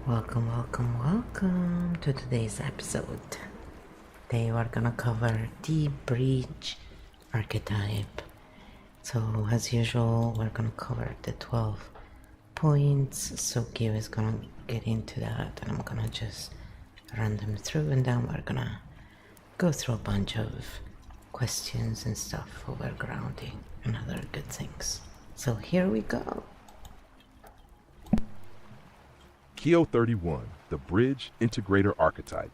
Welcome to today's episode. Today we're gonna cover the bridge archetype. So as usual, we're gonna cover the 12 points. So Gil is gonna get into that and I'm gonna just run them through, and then we're gonna go through a bunch of questions and stuff for grounding and other good things. So here we go. Keo 31, the Bridge Integrator Archetype.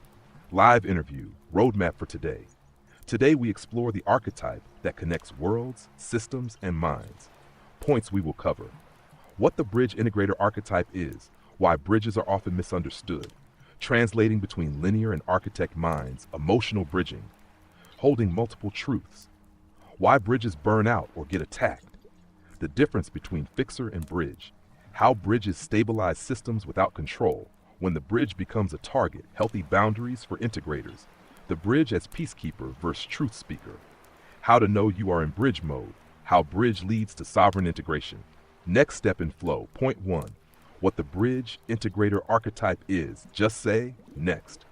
Live interview, roadmap for today. Today we explore the archetype that connects worlds, systems, and minds. Points we will cover. What the Bridge Integrator Archetype is, why bridges are often misunderstood, translating between linear and architect minds, emotional bridging, holding multiple truths, why bridges burn out or get attacked, the difference between fixer and bridge, how bridges stabilize systems without control, when the bridge becomes a target, healthy boundaries for integrators, the bridge as peacekeeper versus truth speaker, how to know you are in bridge mode, how bridge leads to sovereign integration. Next step in flow, point 1, what the Bridge Integrator Archetype is, just say, next.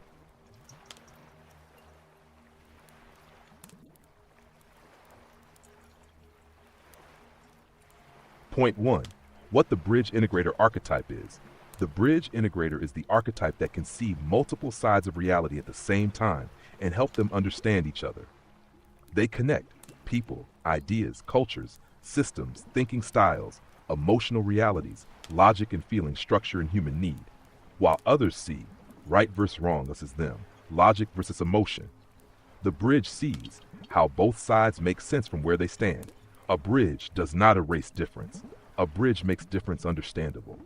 Point 1. What the Bridge Integrator Archetype is. The Bridge Integrator is the archetype that can see multiple sides of reality at the same time and help them understand each other. They connect people, ideas, cultures, systems, thinking styles, emotional realities, logic and feeling, structure and human need, while others see right versus wrong, us as them, logic versus emotion. The bridge sees how both sides make sense from where they stand. A bridge does not erase difference. A bridge makes difference understandable.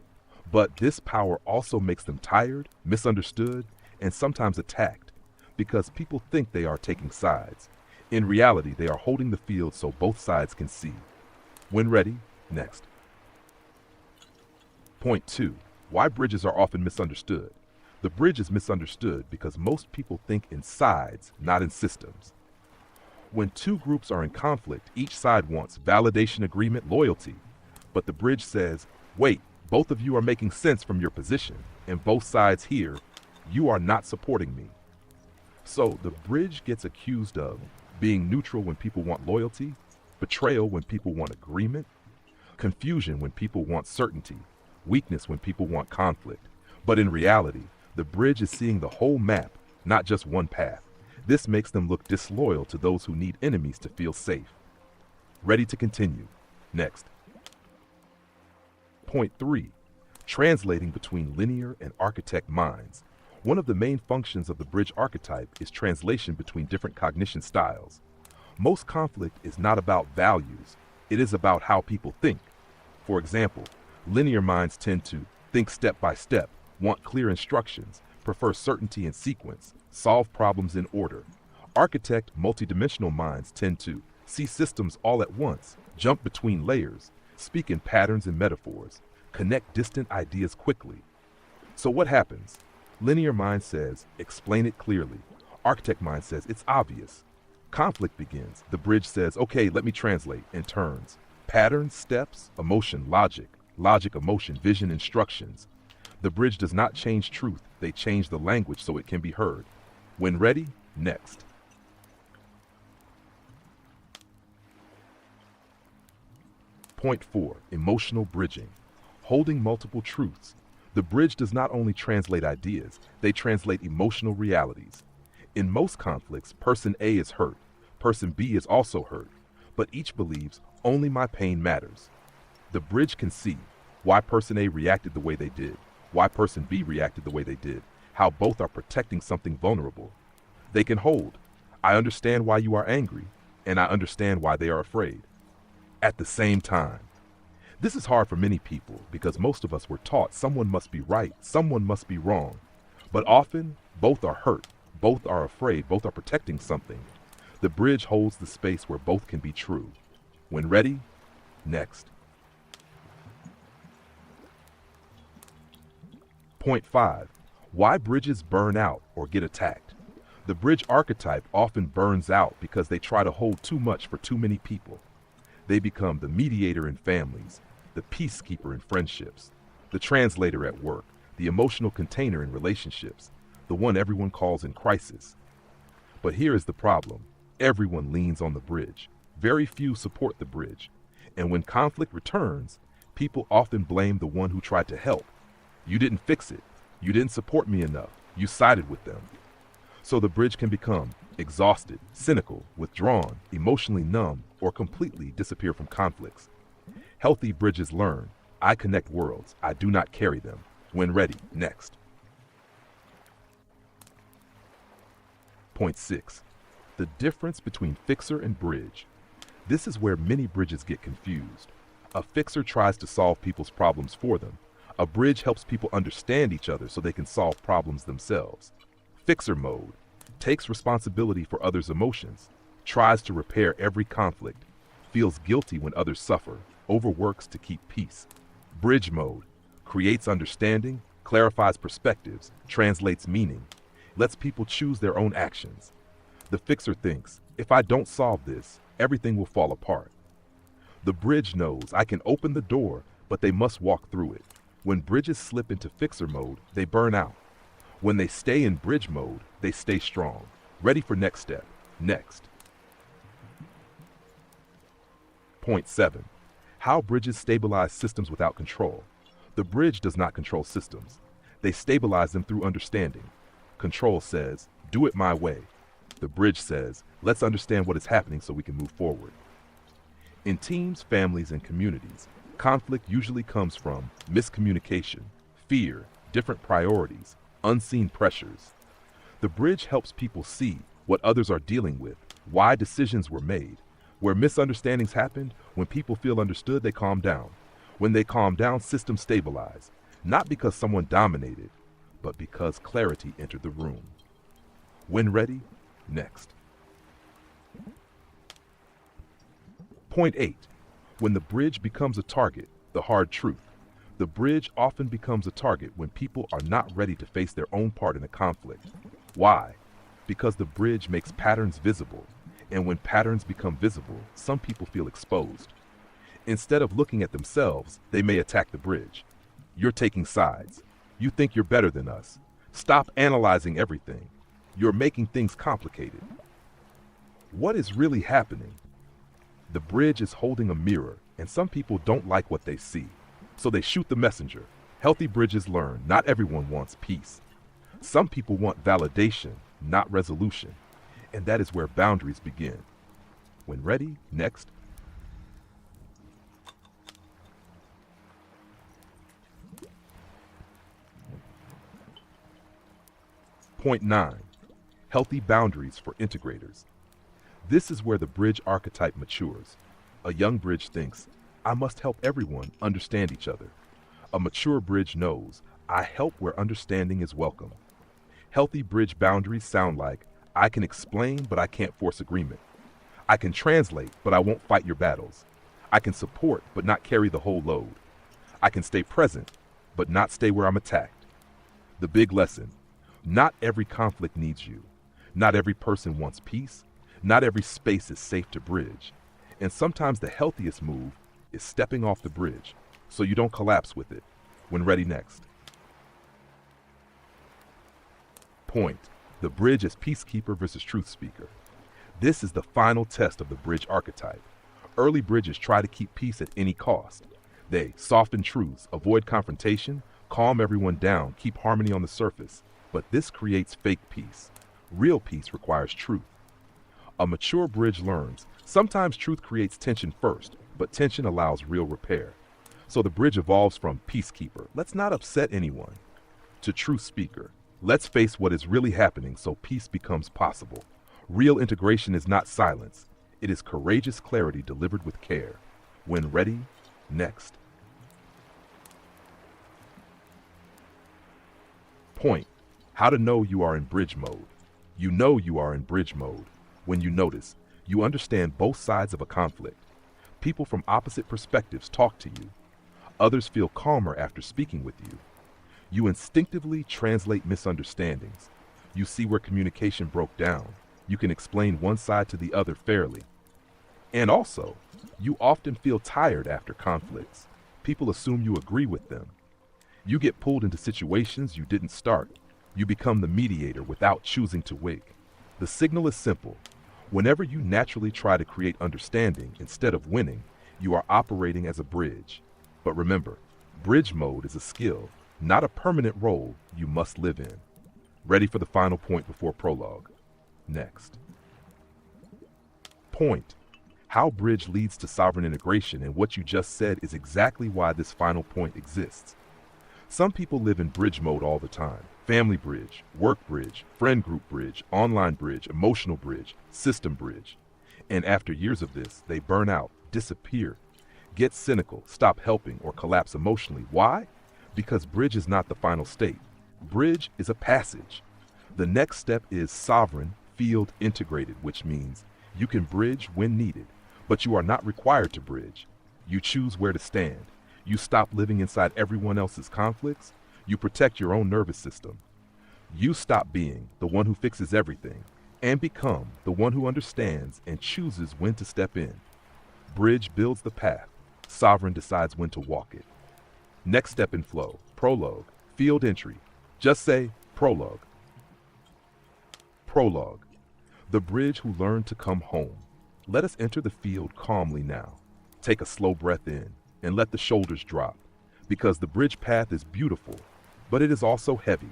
But this power also makes them tired, misunderstood, and sometimes attacked, because people think they are taking sides. In reality, they are holding the field so both sides can see. When ready, next. Point 2. Why bridges are often misunderstood. The bridge is misunderstood because most people think in sides, not in systems. When two groups are in conflict, each side wants validation, agreement, loyalty. But the bridge says, wait, both of you are making sense from your position, and both sides here, you are not supporting me. So the bridge gets accused of being neutral when people want loyalty, betrayal when people want agreement, confusion when people want certainty, weakness when people want conflict. But in reality, the bridge is seeing the whole map, not just one path. This makes them look disloyal to those who need enemies to feel safe. Ready to continue. Next. Point 3. Translating between linear and architect minds. One of the main functions of the bridge archetype is translation between different cognition styles. Most conflict is not about values, it is about how people think. For example, linear minds tend to think step by step, want clear instructions, prefer certainty and sequence, solve problems in order. Architect multidimensional minds tend to see systems all at once, jump between layers, speak in patterns and metaphors, connect distant ideas quickly. So what happens? Linear mind says, explain it clearly. Architect mind says, it's obvious. Conflict begins. The bridge says, okay, let me translate, and turns. Patterns, steps, emotion, logic, emotion, vision, instructions. The bridge does not change truth, they change the language so it can be heard. When ready, next. Point 4. Emotional bridging. Holding multiple truths. The bridge does not only translate ideas, they translate emotional realities. In most conflicts, person A is hurt, person B is also hurt, but each believes only my pain matters. The bridge can see why person A reacted the way they did, why person B reacted the way they did, how both are protecting something vulnerable. They can hold, I understand why you are angry, and I understand why they are afraid. At the same time. This is hard for many people because most of us were taught someone must be right, someone must be wrong. But often, both are hurt, both are afraid, both are protecting something. The bridge holds the space where both can be true. When ready, next. Point 5. Why bridges burn out or get attacked. The bridge archetype often burns out because they try to hold too much for too many people. They become the mediator in families, the peacekeeper in friendships, the translator at work, the emotional container in relationships, the one everyone calls in crisis. But here is the problem. Everyone leans on the bridge. Very few support the bridge. And when conflict returns, people often blame the one who tried to help. You didn't fix it. You didn't support me enough. You sided with them. So the bridge can become exhausted, cynical, withdrawn, emotionally numb, or completely disappear from conflicts. Healthy bridges learn, I connect worlds, I do not carry them. When ready, next. Point 6. The difference between fixer and bridge. This is where many bridges get confused. A fixer tries to solve people's problems for them. A bridge helps people understand each other so they can solve problems themselves. Fixer mode takes responsibility for others' emotions, tries to repair every conflict, feels guilty when others suffer, overworks to keep peace. Bridge mode creates understanding, clarifies perspectives, translates meaning, lets people choose their own actions. The fixer thinks, if I don't solve this, everything will fall apart. The bridge knows I can open the door, but they must walk through it. When bridges slip into fixer mode, they burn out. When they stay in bridge mode, they stay strong, ready for next step, next. Point 7. How bridges stabilize systems without control. The bridge does not control systems. They stabilize them through understanding. Control says, do it my way. The bridge says, let's understand what is happening so we can move forward. In teams, families, and communities, conflict usually comes from miscommunication, fear, different priorities, unseen pressures. The bridge helps people see what others are dealing with, why decisions were made. Where misunderstandings happened, when people feel understood, they calm down. When they calm down, systems stabilize, not because someone dominated, but because clarity entered the room. When ready, next. Point 8. When the bridge becomes a target, the hard truth. The bridge often becomes a target when people are not ready to face their own part in a conflict. Why? Because the bridge makes patterns visible, and when patterns become visible, some people feel exposed. Instead of looking at themselves, they may attack the bridge. You're taking sides. You think you're better than us. Stop analyzing everything. You're making things complicated. What is really happening? The bridge is holding a mirror, and some people don't like what they see, so they shoot the messenger. Healthy bridges learn not everyone wants peace. Some people want validation, not resolution, and that is where boundaries begin. When ready, next. Point 9. Healthy boundaries for integrators. This is where the bridge archetype matures. A young bridge thinks, I must help everyone understand each other. A mature bridge knows, I help where understanding is welcome. Healthy bridge boundaries sound like, I can explain, but I can't force agreement. I can translate, but I won't fight your battles. I can support, but not carry the whole load. I can stay present, but not stay where I'm attacked. The big lesson, not every conflict needs you. Not every person wants peace. Not every space is safe to bridge. And sometimes the healthiest move is stepping off the bridge so you don't collapse with it. When ready, next. Point. The bridge as peacekeeper versus truth speaker. This is the final test of the bridge archetype. Early bridges try to keep peace at any cost. They soften truths, avoid confrontation, calm everyone down, keep harmony on the surface. But this creates fake peace. Real peace requires truth. A mature bridge learns, sometimes truth creates tension first, but tension allows real repair. So the bridge evolves from peacekeeper, let's not upset anyone, to truth speaker, let's face what is really happening so peace becomes possible. Real integration is not silence, it is courageous clarity delivered with care. When ready, next. Point. How to know you are in bridge mode. You know you are in bridge mode when you notice, you understand both sides of a conflict. People from opposite perspectives talk to you. Others feel calmer after speaking with you. You instinctively translate misunderstandings. You see where communication broke down. You can explain one side to the other fairly. And also, you often feel tired after conflicts. People assume you agree with them. You get pulled into situations you didn't start. You become the mediator without choosing to wig. The signal is simple. Whenever you naturally try to create understanding instead of winning, you are operating as a bridge. But remember, bridge mode is a skill, not a permanent role you must live in. Ready for the final point before prologue. Next. Point. How bridge leads to sovereign integration, and what you just said is exactly why this final point exists. Some people live in bridge mode all the time. Family bridge, work bridge, friend group bridge, online bridge, emotional bridge, system bridge. And after years of this, they burn out, disappear, get cynical, stop helping, or collapse emotionally. Why? Because bridge is not the final state. Bridge is a passage. The next step is sovereign field integrated, which means you can bridge when needed, but you are not required to bridge. You choose where to stand. You stop living inside everyone else's conflicts. You protect your own nervous system. You stop being the one who fixes everything and become the one who understands and chooses when to step in. Bridge builds the path. Sovereign decides when to walk it. Next step in flow, prologue, field entry. Just say prologue. Prologue. The bridge who learned to come home. Let us enter the field calmly now. Take a slow breath in and let the shoulders drop, because the bridge path is beautiful, but it is also heavy.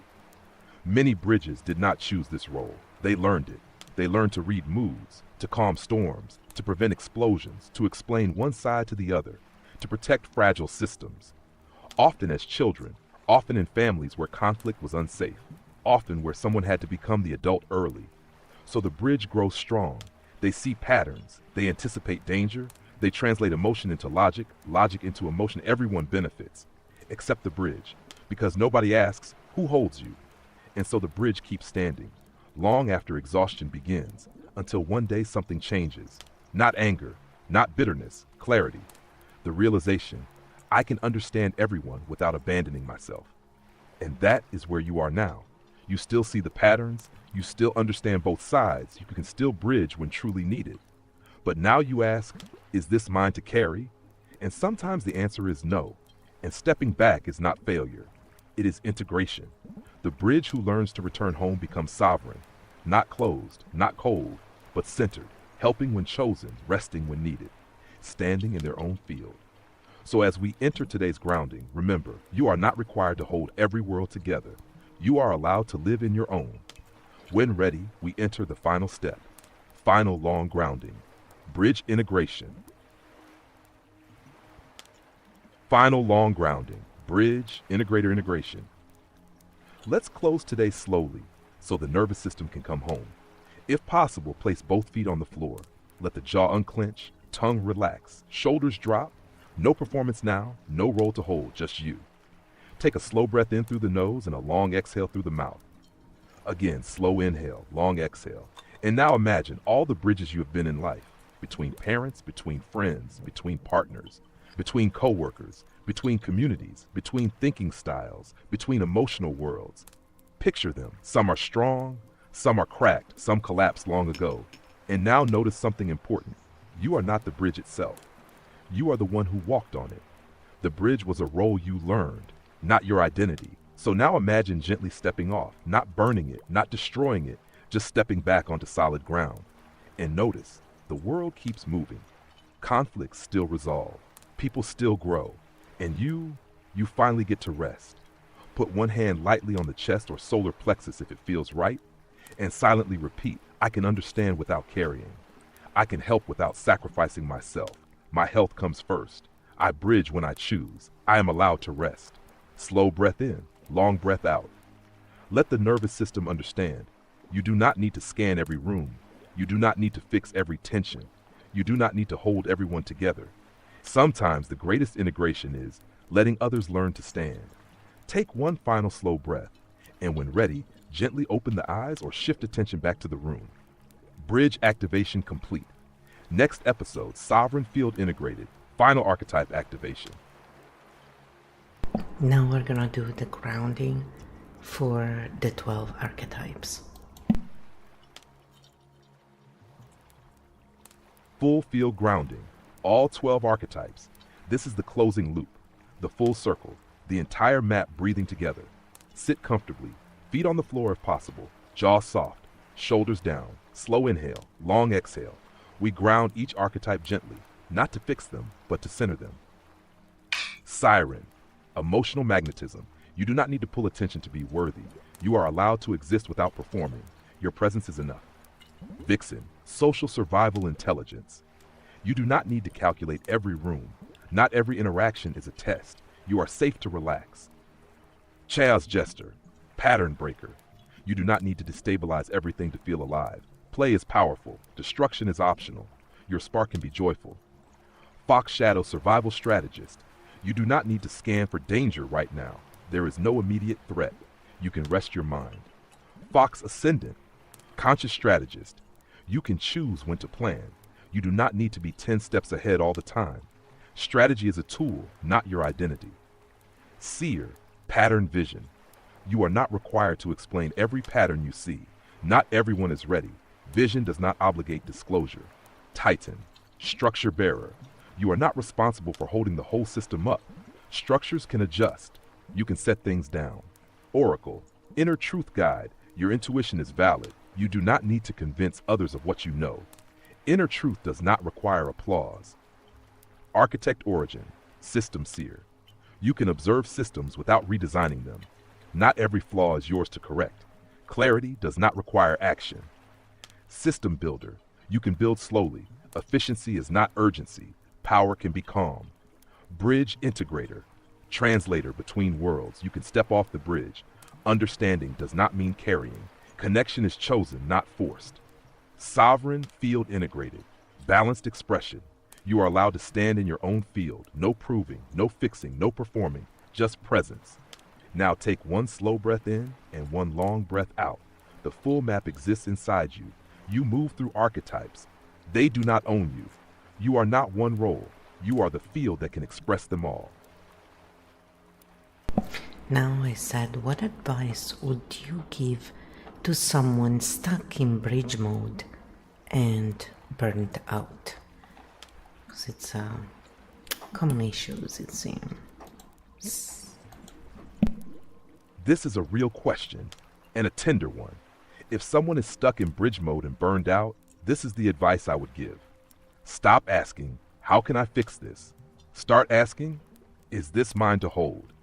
Many bridges did not choose this role. They learned it. They learned to read moods, to calm storms, to prevent explosions, to explain one side to the other, to protect fragile systems. Often as children, often in families where conflict was unsafe, often where someone had to become the adult early. So the bridge grows strong. They see patterns. They anticipate danger. They translate emotion into logic, logic into emotion. Everyone benefits, except the bridge, because nobody asks, who holds you? And so the bridge keeps standing, long after exhaustion begins, until one day something changes. Not anger, not bitterness, clarity. The realization, I can understand everyone without abandoning myself. And that is where you are now. You still see the patterns, you still understand both sides, you can still bridge when truly needed. But now you ask, is this mine to carry? And sometimes the answer is no. And stepping back is not failure. It is integration. The bridge who learns to return home becomes sovereign, not closed, not cold, but centered, helping when chosen, resting when needed, standing in their own field. So as we enter today's grounding, remember, you are not required to hold every world together. You are allowed to live in your own. When ready, we enter the final step, final long grounding, bridge integration. Final long grounding, bridge, integrator integration. Let's close today slowly so the nervous system can come home. If possible, place both feet on the floor. Let the jaw unclench, tongue relax, shoulders drop. No performance now, no role to hold, just you. Take a slow breath in through the nose and a long exhale through the mouth. Again, slow inhale, long exhale. And now imagine all the bridges you have been in life, between parents, between friends, between partners, between coworkers, between communities, between thinking styles, between emotional worlds. Picture them. Some are strong, some are cracked, some collapsed long ago. And now notice something important. You are not the bridge itself. You are the one who walked on it. The bridge was a role you learned, not your identity. So now imagine gently stepping off, not burning it, not destroying it, just stepping back onto solid ground. And notice, the world keeps moving. Conflicts still resolve. People still grow. And you finally get to rest. Put one hand lightly on the chest or solar plexus if it feels right, and silently repeat, I can understand without carrying. I can help without sacrificing myself. My health comes first. I bridge when I choose. I am allowed to rest. Slow breath in, long breath out. Let the nervous system understand. You do not need to scan every room. You do not need to fix every tension. You do not need to hold everyone together. Sometimes the greatest integration is letting others learn to stand. Take one final slow breath, and when ready, gently open the eyes or shift attention back to the room. Bridge activation complete. Next episode, Sovereign Field Integrated, final archetype activation. Now we're gonna do the grounding for the 12 archetypes. Full field grounding, all 12 archetypes. This is the closing loop, the full circle. The entire map breathing together. Sit comfortably, feet on the floor if possible, jaw soft, shoulders down, slow inhale, long exhale. We ground each archetype gently, not to fix them, but to center them. Siren, emotional magnetism. You do not need to pull attention to be worthy. You are allowed to exist without performing. Your presence is enough. Vixen, social survival intelligence. You do not need to calculate every room. Not every interaction is a test. You are safe to relax. Chaos Jester, pattern breaker. You do not need to destabilize everything to feel alive. Play is powerful. Destruction is optional. Your spark can be joyful. Fox Shadow survival strategist. You do not need to scan for danger right now. There is no immediate threat. You can rest your mind. Fox Ascendant, conscious strategist. You can choose when to plan. You do not need to be 10 steps ahead all the time. Strategy is a tool, not your identity. Seer, pattern vision. You are not required to explain every pattern you see. Not everyone is ready. Vision does not obligate disclosure. Titan, structure bearer. You are not responsible for holding the whole system up. Structures can adjust. You can set things down. Oracle, inner truth guide. Your intuition is valid. You do not need to convince others of what you know. Inner truth does not require applause. Architect origin, system seer. You can observe systems without redesigning them. Not every flaw is yours to correct. Clarity does not require action. System builder, you can build slowly. Efficiency is not urgency. Power can be calm. Bridge integrator, translator between worlds. You can step off the bridge. Understanding does not mean carrying. Connection is chosen, not forced. Sovereign field integrated, balanced expression. You are allowed to stand in your own field. No proving, no fixing, no performing, just presence. Now take one slow breath in and one long breath out. The full map exists inside you. You move through archetypes. They do not own you. You are not one role. You are the field that can express them all. Now I said, what advice would you give to someone stuck in bridge mode and burnt out? Because it's a common issues, it seems. This is a real question, and a tender one. If someone is stuck in bridge mode and burned out, this is the advice I would give. Stop asking, how can I fix this? Start asking, is this mine to hold?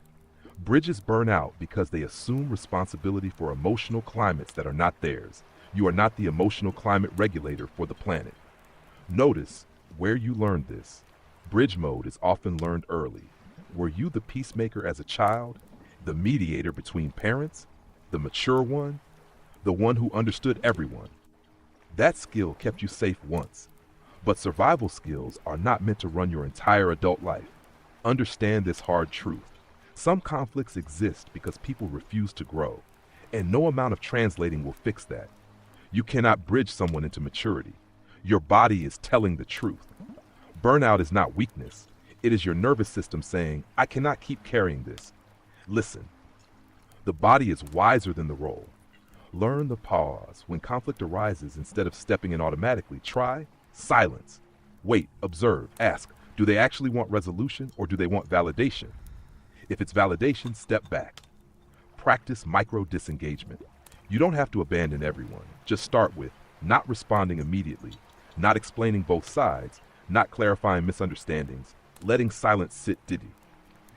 Bridges burn out because they assume responsibility for emotional climates that are not theirs. You are not the emotional climate regulator for the planet. Notice where you learned this. Bridge mode is often learned early. Were you the peacemaker as a child? The mediator between parents? The mature one? The one who understood everyone? That skill kept you safe once. But survival skills are not meant to run your entire adult life. Understand this hard truth. Some conflicts exist because people refuse to grow, and no amount of translating will fix that. You cannot bridge someone into maturity. Your body is telling the truth. Burnout is not weakness. It is your nervous system saying, I cannot keep carrying this. Listen. The body is wiser than the role. Learn the pause. When conflict arises, instead of stepping in automatically, try silence. Wait, observe, ask, do they actually want resolution or do they want validation? If it's validation, step back. Practice micro disengagement. You don't have to abandon everyone. Just start with not responding immediately, not explaining both sides, not clarifying misunderstandings, letting silence sit diddy.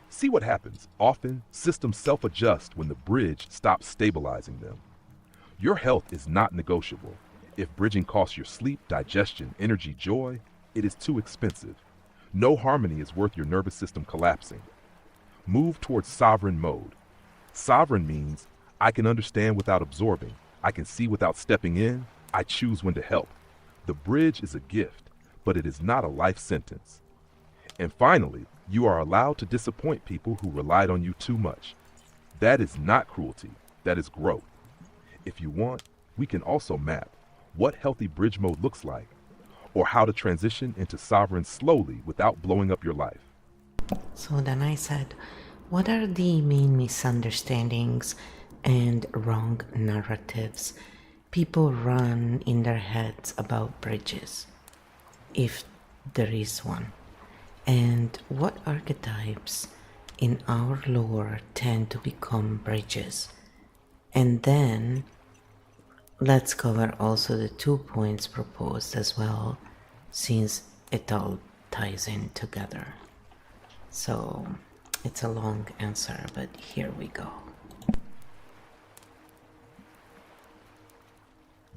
See what happens. Often, systems self-adjust when the bridge stops stabilizing them. Your health is not negotiable. If bridging costs your sleep, digestion, energy, joy, it is too expensive. No harmony is worth your nervous system collapsing. Move towards sovereign mode. Sovereign means I can understand without absorbing. I can see without stepping in. I choose when to help. The bridge is a gift, but it is not a life sentence. And finally, you are allowed to disappoint people who relied on you too much. That is not cruelty. That is growth. If you want, we can also map what healthy bridge mode looks like, or how to transition into sovereign slowly without blowing up your life. So then I said, what are the main misunderstandings and wrong narratives people run in their heads about bridges, if there is one? And what archetypes in our lore tend to become bridges. And then let's cover also the 2 points proposed as well, since it all ties in together. So it's a long answer, but here we go.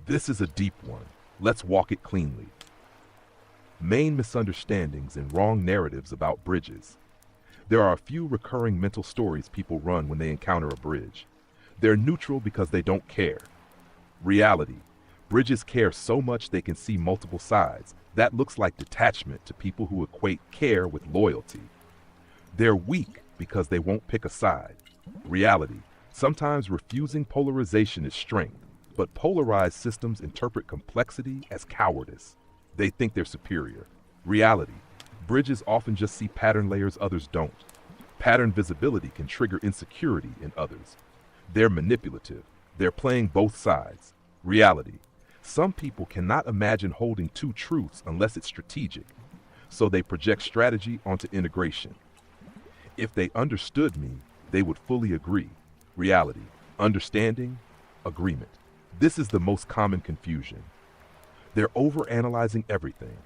This is a deep one. Let's walk it cleanly. Main misunderstandings and wrong narratives about bridges. There are a few recurring mental stories people run when they encounter a bridge. They're neutral because they don't care. Reality. Bridges care so much they can see multiple sides. That looks like detachment to people who equate care with loyalty. They're weak because they won't pick a side. Reality. Sometimes refusing polarization is strength, but polarized systems interpret complexity as cowardice. They think they're superior. Reality. Bridges often just see pattern layers others don't. Pattern visibility can trigger insecurity in others. They're manipulative. They're playing both sides. Reality. Some people cannot imagine holding two truths unless it's strategic, so they project strategy onto integration. If they understood me, they would fully agree. Reality. Understanding. Agreement. This is the most common confusion. They're overanalyzing everything.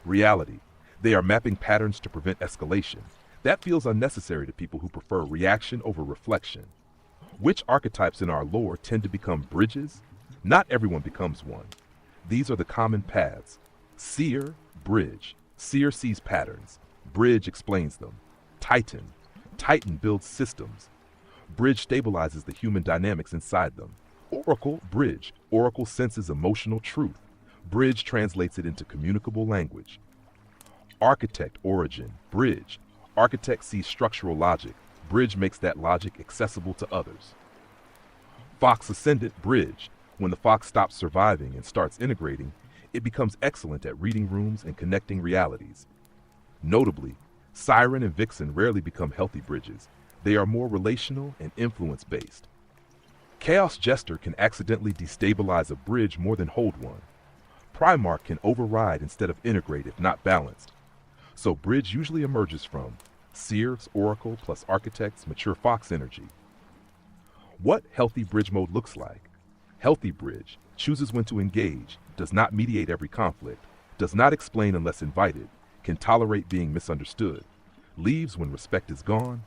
Reality. They are mapping patterns to prevent escalation. That feels unnecessary to people who prefer reaction over reflection. Which archetypes in our lore tend to become bridges? Not everyone becomes one. These are the common paths. Seer, bridge. Seer sees patterns. Bridge explains them. Titan. Titan builds systems. Bridge stabilizes the human dynamics inside them. Oracle, bridge. Oracle senses emotional truth. Bridge translates it into communicable language. Architect, origin. Bridge. Architect sees structural logic. Bridge makes that logic accessible to others. Fox ascendant, bridge. When the fox stops surviving and starts integrating, it becomes excellent at reading rooms and connecting realities. Notably, Siren and Vixen rarely become healthy bridges. They are more relational and influence-based. Chaos Jester can accidentally destabilize a bridge more than hold one. Primarch can override instead of integrate if not balanced. So bridge usually emerges from Seers, Oracle, plus Architects, mature Fox energy. What healthy bridge mode looks like. Healthy bridge chooses when to engage, does not mediate every conflict, does not explain unless invited, can tolerate being misunderstood, leaves when respect is gone,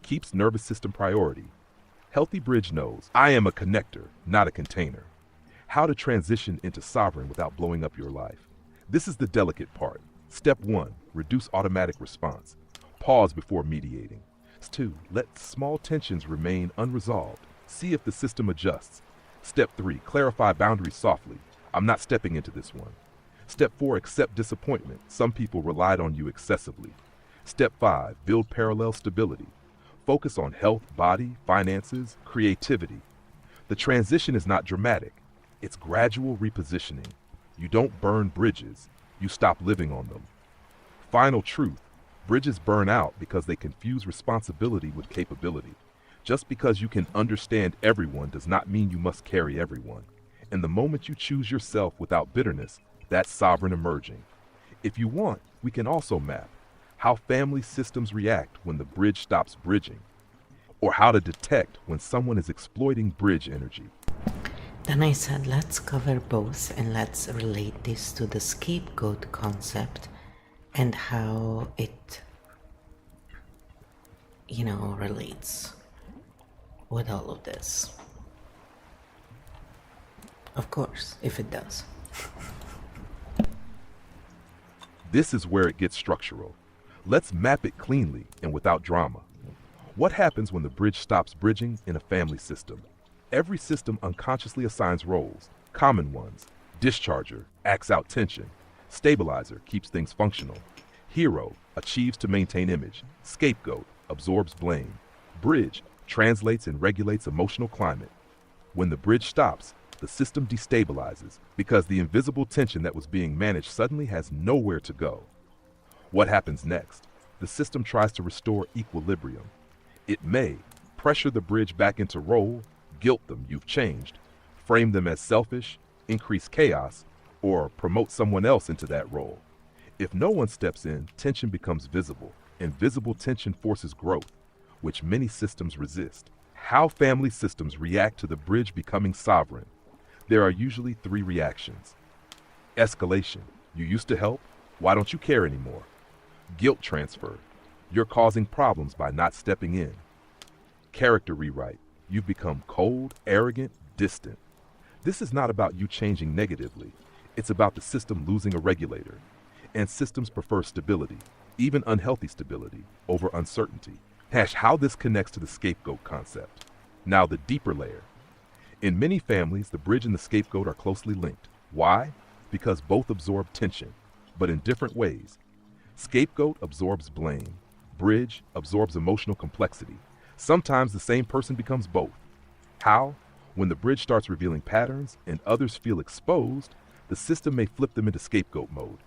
keeps nervous system priority. Healthy bridge knows, I am a connector, not a container. How to transition into sovereign without blowing up your life. This is the delicate part. Step 1, reduce automatic response. Pause before mediating. 2, let small tensions remain unresolved. See if the system adjusts. Step 3, clarify boundaries softly. I'm not stepping into this one. Step 4, accept disappointment. Some people relied on you excessively. Step 5, build parallel stability. Focus on health, body, finances, creativity. The transition is not dramatic. It's gradual repositioning. You don't burn bridges. You stop living on them. Final truth. Bridges burn out because they confuse responsibility with capability. Just because you can understand everyone does not mean you must carry everyone. And the moment you choose yourself without bitterness, that's sovereign emerging. If you want, we can also map how family systems react when the bridge stops bridging, or how to detect when someone is exploiting bridge energy. Then I said, let's cover both and let's relate this to the scapegoat concept and how it, relates with all of this. Of course, if it does. This is where it gets structural. Let's map it cleanly and without drama. What happens when the bridge stops bridging in a family system? Every system unconsciously assigns roles. Common ones. Discharger acts out tension. Stabilizer keeps things functional. Hero achieves to maintain image. Scapegoat absorbs blame. Bridge translates and regulates emotional climate. When the bridge stops, the system destabilizes because the invisible tension that was being managed suddenly has nowhere to go. What happens next? The system tries to restore equilibrium. It may pressure the bridge back into role, guilt them you've changed, frame them as selfish, increase chaos, or promote someone else into that role. If no one steps in, tension becomes visible, and visible tension forces growth. which many systems resist. How family systems react to the bridge becoming sovereign. There are usually three reactions. Escalation. You used to help. Why don't you care anymore? Guilt transfer. You're causing problems by not stepping in. Character rewrite. You've become cold, arrogant, distant. This is not about you changing negatively. It's about the system losing a regulator. And systems prefer stability, even unhealthy stability, over uncertainty. How this connects to the scapegoat concept. Now the deeper layer. In many families, the bridge and the scapegoat are closely linked. Why? Because both absorb tension, but in different ways. Scapegoat absorbs blame. Bridge absorbs emotional complexity. Sometimes the same person becomes both. How? When the bridge starts revealing patterns and others feel exposed, the system may flip them into scapegoat mode.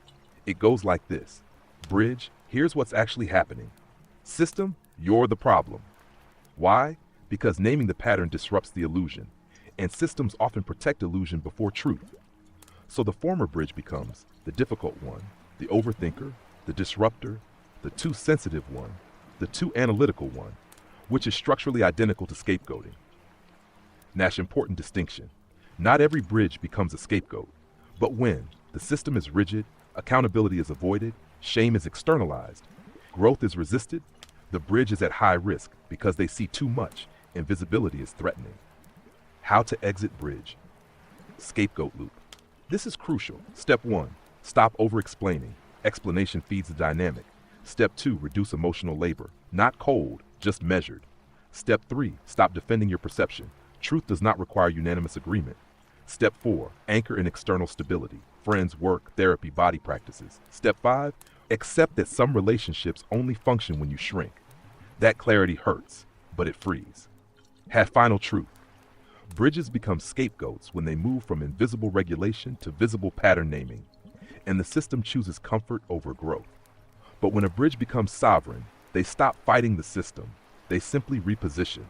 It goes like this. Bridge, here's what's actually happening. System, you're the problem. Why? Because naming the pattern disrupts the illusion, and systems often protect illusion before truth. So the former bridge becomes the difficult one, the overthinker, the disruptor, the too sensitive one, the too analytical one, which is structurally identical to scapegoating. Nash important distinction. Not every bridge becomes a scapegoat, but when the system is rigid, accountability is avoided, shame is externalized, growth is resisted, the bridge is at high risk because they see too much and visibility is threatening. How to exit bridge. Scapegoat loop. This is crucial. Step 1, stop over-explaining. Explanation feeds the dynamic. Step 2, reduce emotional labor. Not cold, just measured. Step 3, stop defending your perception. Truth does not require unanimous agreement. Step 4, anchor in external stability. Friends, work, therapy, body practices. Step 5, accept that some relationships only function when you shrink. That clarity hurts, but it frees. Have final truth. Bridges become scapegoats when they move from invisible regulation to visible pattern naming, and the system chooses comfort over growth. But when a bridge becomes sovereign, they stop fighting the system. They simply reposition,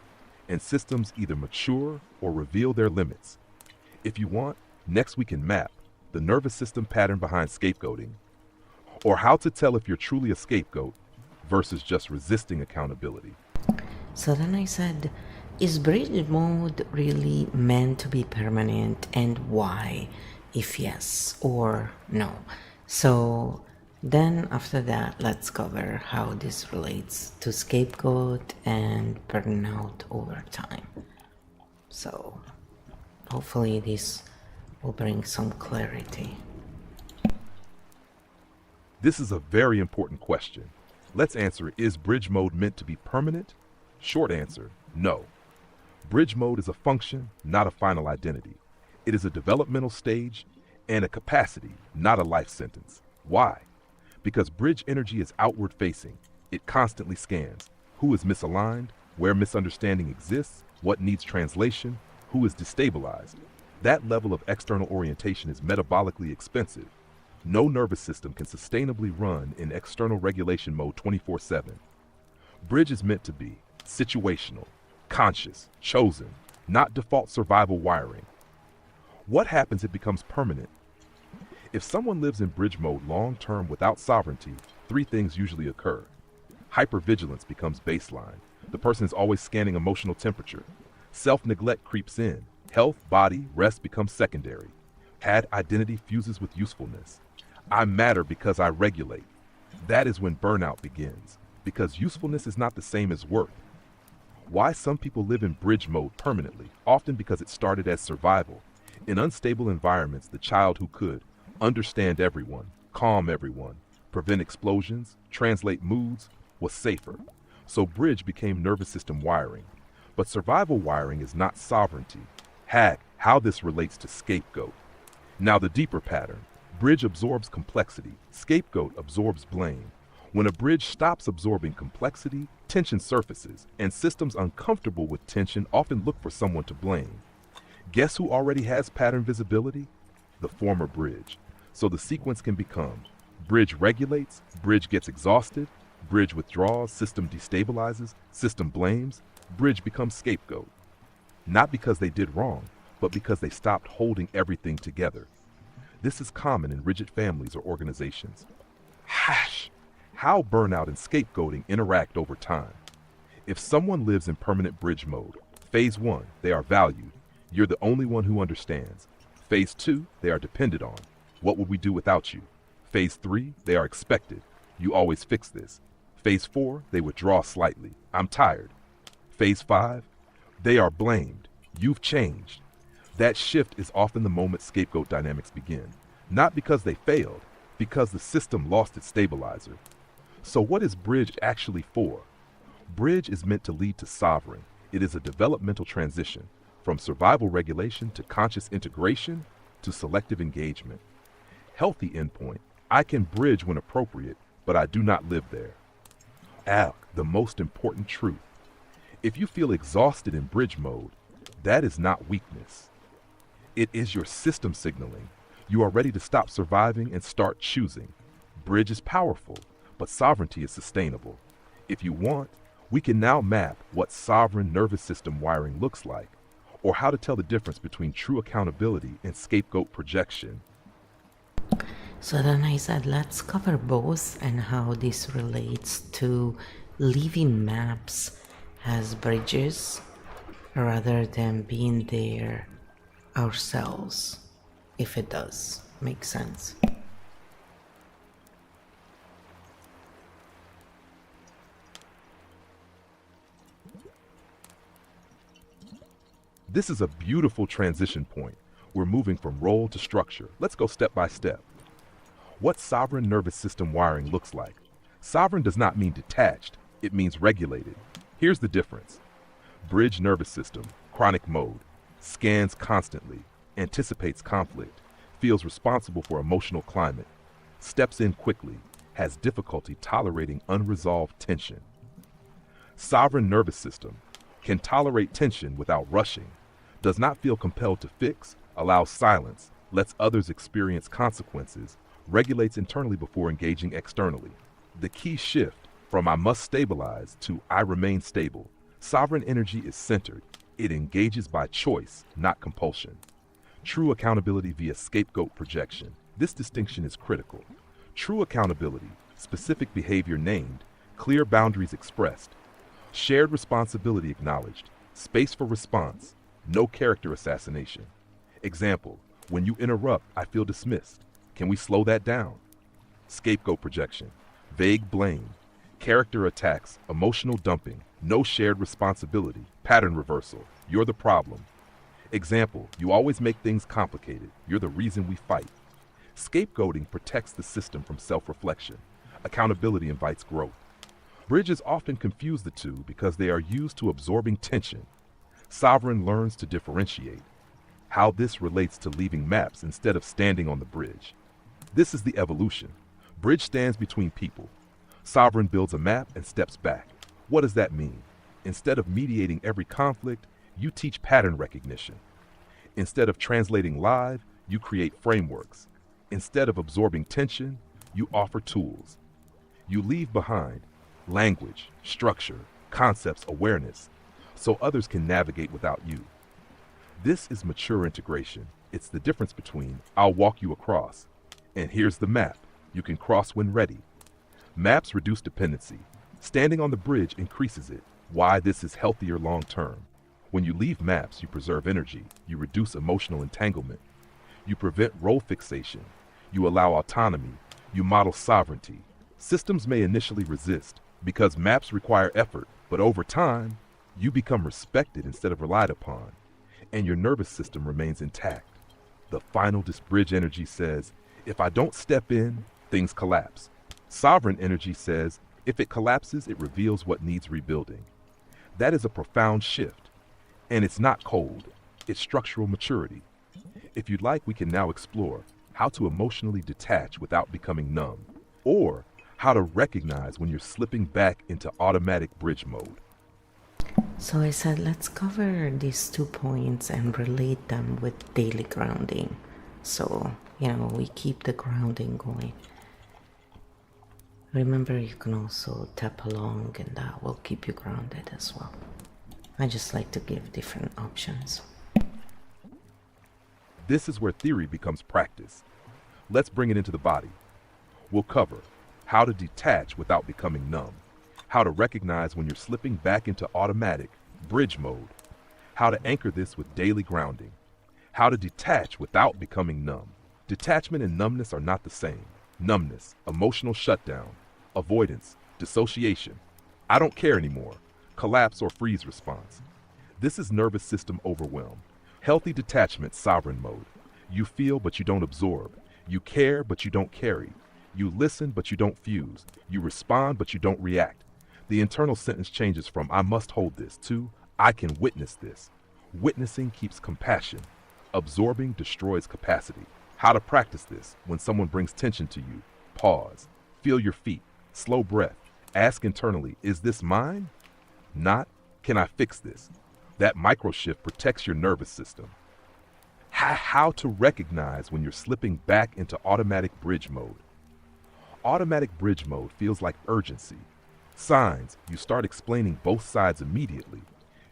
and systems either mature or reveal their limits. If you want, next we can map the nervous system pattern behind scapegoating, or how to tell if you're truly a scapegoat versus just resisting accountability. So then I said, is bridge mode really meant to be permanent, and why, if yes or no? So then after that, let's cover how this relates to scapegoat and burnout over time. So hopefully this will bring some clarity. This is a very important question. Let's answer it. Is bridge mode meant to be permanent? Short answer, no. Bridge mode is a function, not a final identity. It is a developmental stage and a capacity, not a life sentence. Why? Because bridge energy is outward facing. It constantly scans. Who is misaligned? Where misunderstanding exists? What needs translation? Who is destabilized? That level of external orientation is metabolically expensive. No nervous system can sustainably run in external regulation mode 24/7. Bridge is meant to be situational, conscious, chosen, not default survival wiring. What happens if it becomes permanent? If someone lives in bridge mode long-term without sovereignty, three things usually occur. Hypervigilance becomes baseline. The person is always scanning emotional temperature. Self-neglect creeps in. Health, body, rest becomes secondary. Had identity fuses with usefulness. I matter because I regulate. That is when burnout begins, because usefulness is not the same as worth. Why some people live in bridge mode permanently, often because it started as survival. In unstable environments, the child who could understand everyone, calm everyone, prevent explosions, translate moods, was safer. So bridge became nervous system wiring. But survival wiring is not sovereignty. How this relates to scapegoat. Now the deeper pattern. Bridge absorbs complexity. Scapegoat absorbs blame. When a bridge stops absorbing complexity, tension surfaces, and systems uncomfortable with tension often look for someone to blame. Guess who already has pattern visibility? The former bridge. So the sequence can become: bridge regulates, bridge gets exhausted, bridge withdraws, system destabilizes, system blames, bridge becomes scapegoat. Not because they did wrong, but because they stopped holding everything together. This is common in rigid families or organizations. How burnout and scapegoating interact over time. If someone lives in permanent bridge mode, phase 1, they are valued. You're the only one who understands. Phase 2, they are depended on. What would we do without you? Phase 3, they are expected. You always fix this. Phase 4, they withdraw slightly. I'm tired. Phase 5, they are blamed. You've changed. That shift is often the moment scapegoat dynamics begin. Not because they failed, because the system lost its stabilizer. So what is bridge actually for? Bridge is meant to lead to sovereign. It is a developmental transition from survival regulation to conscious integration to selective engagement. Healthy endpoint. I can bridge when appropriate, but I do not live there. The most important truth. If you feel exhausted in bridge mode, that is not weakness. It is your system signaling. You are ready to stop surviving and start choosing. Bridge is powerful, but sovereignty is sustainable. If you want, we can now map what sovereign nervous system wiring looks like, or how to tell the difference between true accountability and scapegoat projection. So then I said, let's cover both and how this relates to leaving maps as bridges rather than being there ourselves, if it does make sense. This is a beautiful transition point. We're moving from role to structure. Let's go step by step. What sovereign nervous system wiring looks like. Sovereign does not mean detached, it means regulated. Here's the difference. Bridge nervous system, chronic mode, scans constantly, anticipates conflict, feels responsible for emotional climate, steps in quickly, has difficulty tolerating unresolved tension. Sovereign nervous system can tolerate tension without rushing, does not feel compelled to fix, allows silence, lets others experience consequences, regulates internally before engaging externally. The key shift from I must stabilize to I remain stable. Sovereign energy is centered. It engages by choice, not compulsion. True accountability via scapegoat projection. This distinction is critical. True accountability, specific behavior named, clear boundaries expressed, shared responsibility acknowledged, space for response, no character assassination. Example, when you interrupt, I feel dismissed. Can we slow that down? Scapegoat projection, vague blame, character attacks, emotional dumping, no shared responsibility, pattern reversal, you're the problem. Example, you always make things complicated, you're the reason we fight. Scapegoating protects the system from self-reflection. Accountability invites growth. Bridges often confuse the two because they are used to absorbing tension. Sovereign learns to differentiate. How this relates to leaving maps instead of standing on the bridge. This is the evolution. Bridge stands between people. Sovereign builds a map and steps back. What does that mean? Instead of mediating every conflict, you teach pattern recognition. Instead of translating live, you create frameworks. Instead of absorbing tension, you offer tools. You leave behind language, structure, concepts, awareness, so others can navigate without you. This is mature integration. It's the difference between I'll walk you across, and here's the map. You can cross when ready. Maps reduce dependency. Standing on the bridge increases it. Why this is healthier long term. When you leave maps, you preserve energy. You reduce emotional entanglement. You prevent role fixation. You allow autonomy. You model sovereignty. Systems may initially resist because maps require effort, but over time, you become respected instead of relied upon, and your nervous system remains intact. The final bridge energy says, if I don't step in, things collapse. Sovereign energy says, if it collapses, it reveals what needs rebuilding. That is a profound shift, and it's not cold, it's structural maturity. If you'd like, we can now explore how to emotionally detach without becoming numb, or how to recognize when you're slipping back into automatic bridge mode. So I said, let's cover these 2 points and relate them with daily grounding. So, we keep the grounding going. Remember, you can also tap along and that will keep you grounded as well. I just like to give different options. This is where theory becomes practice. Let's bring it into the body. We'll cover how to detach without becoming numb, how to recognize when you're slipping back into automatic bridge mode, how to anchor this with daily grounding, how to detach without becoming numb. Detachment and numbness are not the same. Numbness, emotional shutdown, avoidance, dissociation. I don't care anymore. Collapse or freeze response. This is nervous system overwhelm. Healthy detachment, sovereign mode. You feel but you don't absorb. You care but you don't carry. You listen but you don't fuse. You respond but you don't react. The internal sentence changes from I must hold this to I can witness this. Witnessing keeps compassion. Absorbing destroys capacity. How to practice this when someone brings tension to you. Pause. Feel your feet. Slow breath. Ask internally, is this mine? Not, can I fix this? That micro shift protects your nervous system. How to recognize when you're slipping back into automatic bridge mode. Automatic bridge mode feels like urgency. Signs, you start explaining both sides immediately.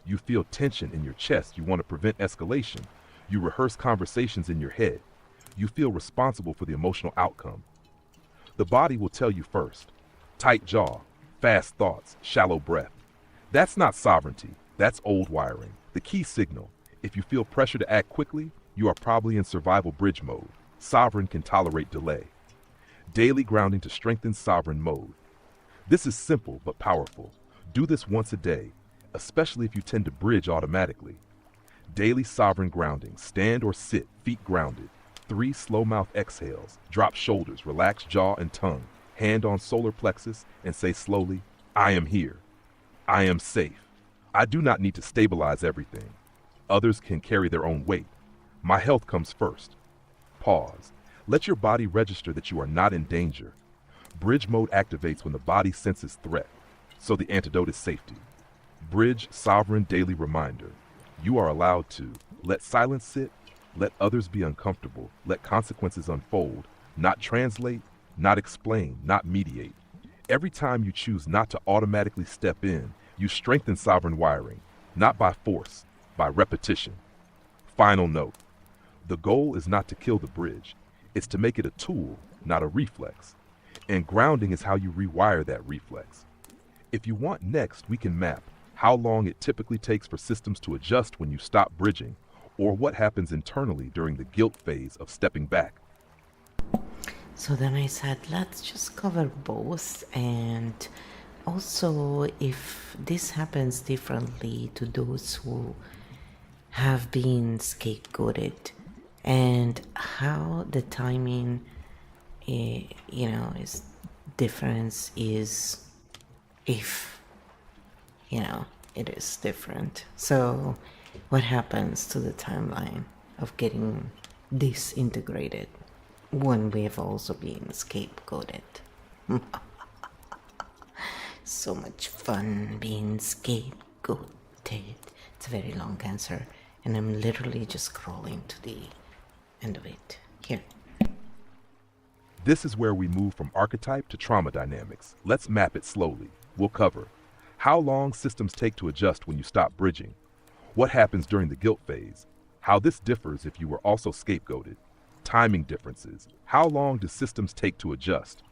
You feel tension in your chest, you want to prevent escalation. You rehearse conversations in your head. You feel responsible for the emotional outcome. The body will tell you first. Tight jaw, fast thoughts, shallow breath. That's not sovereignty, that's old wiring. The key signal, if you feel pressure to act quickly, you are probably in survival bridge mode. Sovereign can tolerate delay. Daily grounding to strengthen sovereign mode. This is simple but powerful. Do this once a day, especially if you tend to bridge automatically. Daily sovereign grounding, stand or sit, feet grounded. 3 slow mouth exhales, drop shoulders, relax jaw and tongue, hand on solar plexus and say slowly, I am here. I am safe. I do not need to stabilize everything. Others can carry their own weight. My health comes first. Pause. Let your body register that you are not in danger. Bridge mode activates when the body senses threat, so the antidote is safety. Bridge sovereign daily reminder. You are allowed to let silence sit, let others be uncomfortable, let consequences unfold, not translate, not explain, not mediate. Every time you choose not to automatically step in, you strengthen sovereign wiring, not by force, by repetition. Final note. The goal is not to kill the bridge. It's to make it a tool, not a reflex. And grounding is how you rewire that reflex. If you want next, we can map how long it typically takes for systems to adjust when you stop bridging, or what happens internally during the guilt phase of stepping back. So then I said, let's just cover both, and also if this happens differently to those who have been scapegoated, and how the timing, is difference is if, it is different. So what happens to the timeline of getting disintegrated when we have also been scapegoated? So much fun being scapegoated. It's a very long answer, and I'm literally just scrolling to the end of it. Here. This is where we move from archetype to trauma dynamics. Let's map it slowly. We'll cover how long systems take to adjust when you stop bridging, what happens during the guilt phase, how this differs if you were also scapegoated, timing differences, how long do systems take to adjust.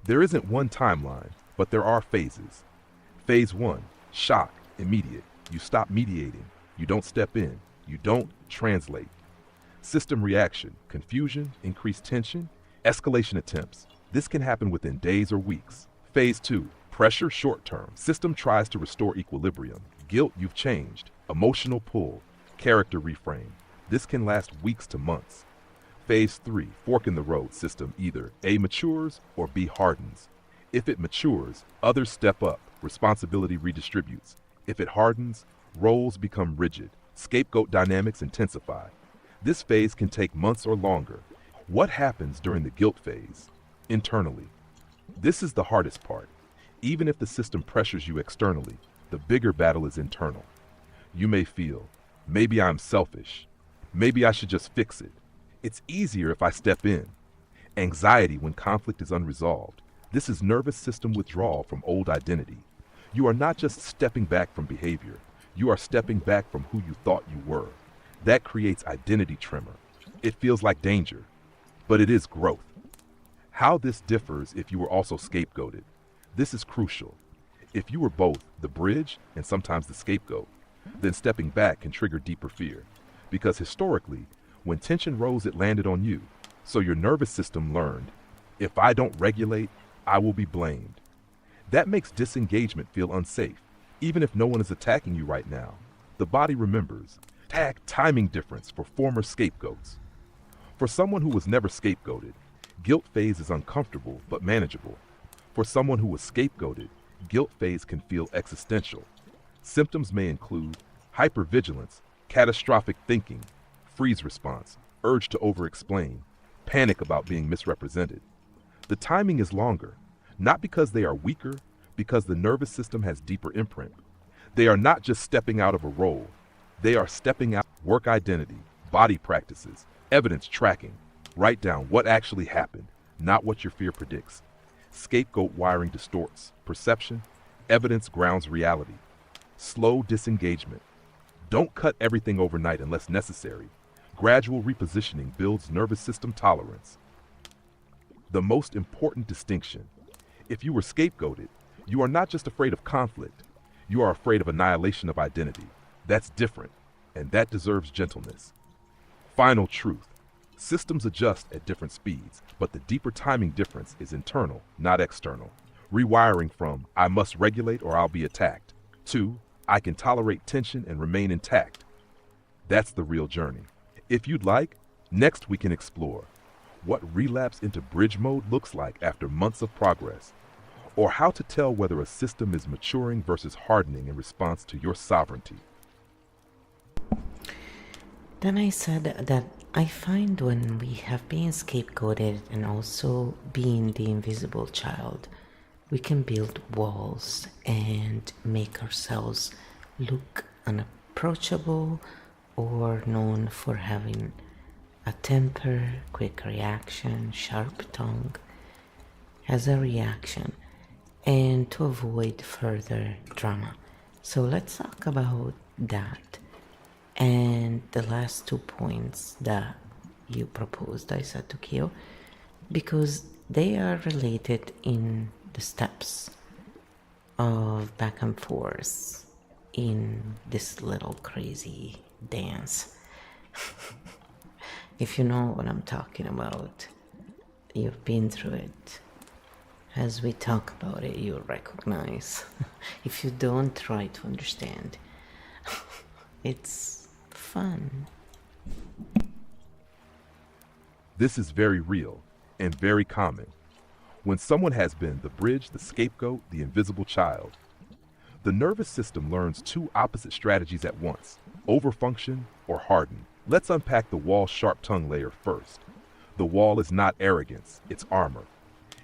There isn't one timeline, but there are phases. Phase 1, shock, immediate. You stop mediating. You don't step in. You don't translate. System reaction, confusion, increased tension, escalation attempts. This can happen within days or weeks. Phase 2, pressure short term. System tries to restore equilibrium. Guilt, you've changed. Emotional pull, character reframe. This can last weeks to months. Phase 3, fork in the road. System either A, matures, or B, hardens. If it matures, others step up. Responsibility redistributes. If it hardens, roles become rigid. Scapegoat dynamics intensify. This phase can take months or longer. What happens during the guilt phase? Internally. This is the hardest part. Even if the system pressures you externally, the bigger battle is internal. You may feel, maybe I'm selfish. Maybe I should just fix it. It's easier if I step in. Anxiety when conflict is unresolved. This is nervous system withdrawal from old identity. You are not just stepping back from behavior. You are stepping back from who you thought you were. That creates identity tremor. It feels like danger, but it is growth. How this differs if you were also scapegoated. This is crucial. If you were both the bridge and sometimes the scapegoat, then stepping back can trigger deeper fear. Because historically, when tension rose, it landed on you. So your nervous system learned, if I don't regulate, I will be blamed. That makes disengagement feel unsafe. Even if no one is attacking you right now, the body remembers. Tag timing difference for former scapegoats. For someone who was never scapegoated, guilt phase is uncomfortable but manageable. For someone who was scapegoated, guilt phase can feel existential. Symptoms may include hypervigilance, catastrophic thinking, freeze response, urge to over-explain, panic about being misrepresented. The timing is longer, not because they are weaker, because the nervous system has deeper imprint. They are not just stepping out of a role. They are stepping out work identity, body practices, evidence tracking. Write down what actually happened, not what your fear predicts. Scapegoat wiring distorts perception, evidence grounds reality. Slow disengagement. Don't cut everything overnight unless necessary. Gradual repositioning builds nervous system tolerance. The most important distinction. If you were scapegoated, you are not just afraid of conflict. You are afraid of annihilation of identity. That's different, and that deserves gentleness. Final truth. Systems adjust at different speeds, but the deeper timing difference is internal, not external. Rewiring from, I must regulate or I'll be attacked, to, I can tolerate tension and remain intact. That's the real journey. If you'd like, next we can explore what relapse into bridge mode looks like after months of progress, or how to tell whether a system is maturing versus hardening in response to your sovereignty. Then I said that I find when we have been scapegoated and also being the invisible child, we can build walls and make ourselves look unapproachable or known for having a temper, quick reaction, sharp tongue as a reaction, and to avoid further drama. So let's talk about that. And the last 2 points that you proposed, I said to Kyo, because they are related in the steps of back and forth in this little crazy dance. If you know what I'm talking about, you've been through it. As we talk about it, you'll recognize. If you don't, try to understand. It's fun. This is very real and very common. When someone has been the bridge, the scapegoat, the invisible child, the nervous system learns two opposite strategies at once, overfunction or harden. Let's unpack the wall sharp tongue layer first. The wall is not arrogance, it's armor.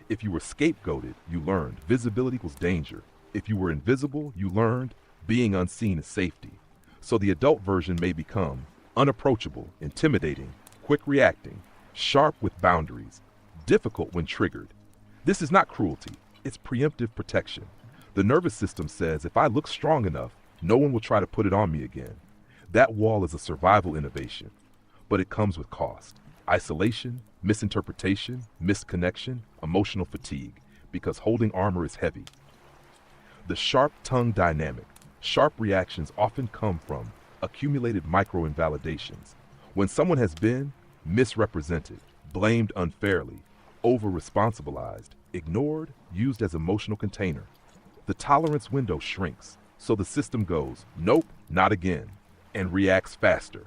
If you were scapegoated, you learned visibility equals danger. If you were invisible, you learned being unseen is safety. So the adult version may become unapproachable, intimidating, quick reacting, sharp with boundaries, difficult when triggered. This is not cruelty, it's preemptive protection. The nervous system says if I look strong enough, no one will try to put it on me again. That wall is a survival innovation, but it comes with cost. Isolation, misinterpretation, misconnection, emotional fatigue, because holding armor is heavy. The sharp tongue dynamic. Sharp reactions often come from accumulated micro-invalidations. When someone has been misrepresented, blamed unfairly, over-responsibilized, ignored, used as emotional container, the tolerance window shrinks, so the system goes, nope, not again, and reacts faster.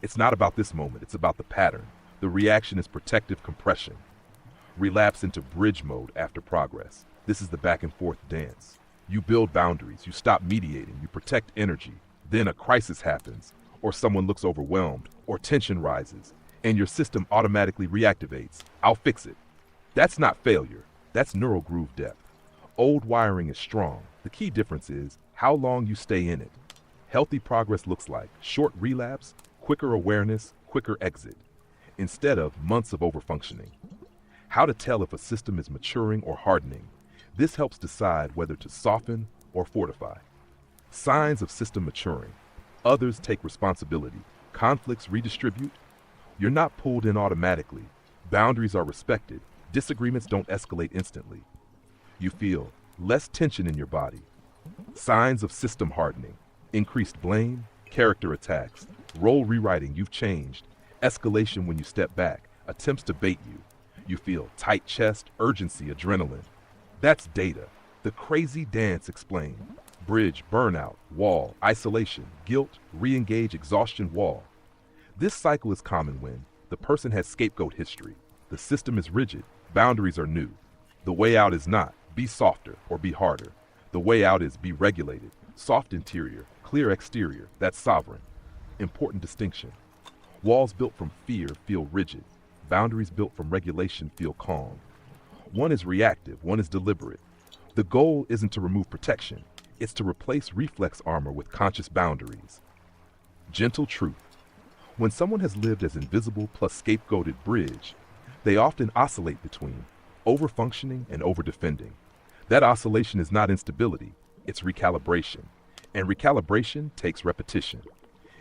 It's not about this moment, it's about the pattern. The reaction is protective compression. Relapse into bridge mode after progress. This is the back and forth dance. You build boundaries, you stop mediating, you protect energy. Then a crisis happens, or someone looks overwhelmed, or tension rises, and your system automatically reactivates. I'll fix it. That's not failure, that's neural groove depth. Old wiring is strong. The key difference is how long you stay in it. Healthy progress looks like short relapse, quicker awareness, quicker exit, instead of months of overfunctioning. How to tell if a system is maturing or hardening. This helps decide whether to soften or fortify. Signs of system maturing. Others take responsibility. Conflicts redistribute. You're not pulled in automatically. Boundaries are respected. Disagreements don't escalate instantly. You feel less tension in your body, Signs of system hardening, increased blame, character attacks, role rewriting, you've changed, escalation when you step back, attempts to bait you. You feel tight chest, urgency, adrenaline. That's data. The crazy dance explained. Bridge, burnout, wall, isolation, guilt, re-engage, exhaustion, wall. This cycle is common when the person has scapegoat history, the system is rigid, boundaries are new. The way out is not, be softer or be harder. The way out is be regulated, soft interior, clear exterior, that's sovereign. Important distinction. Walls built from fear feel rigid. Boundaries built from regulation feel calm. One is reactive, one is deliberate. The goal isn't to remove protection, it's to replace reflex armor with conscious boundaries. Gentle truth. When someone has lived as invisible plus scapegoated bridge, they often oscillate between over-functioning and over-defending. That oscillation is not instability, it's recalibration. And recalibration takes repetition.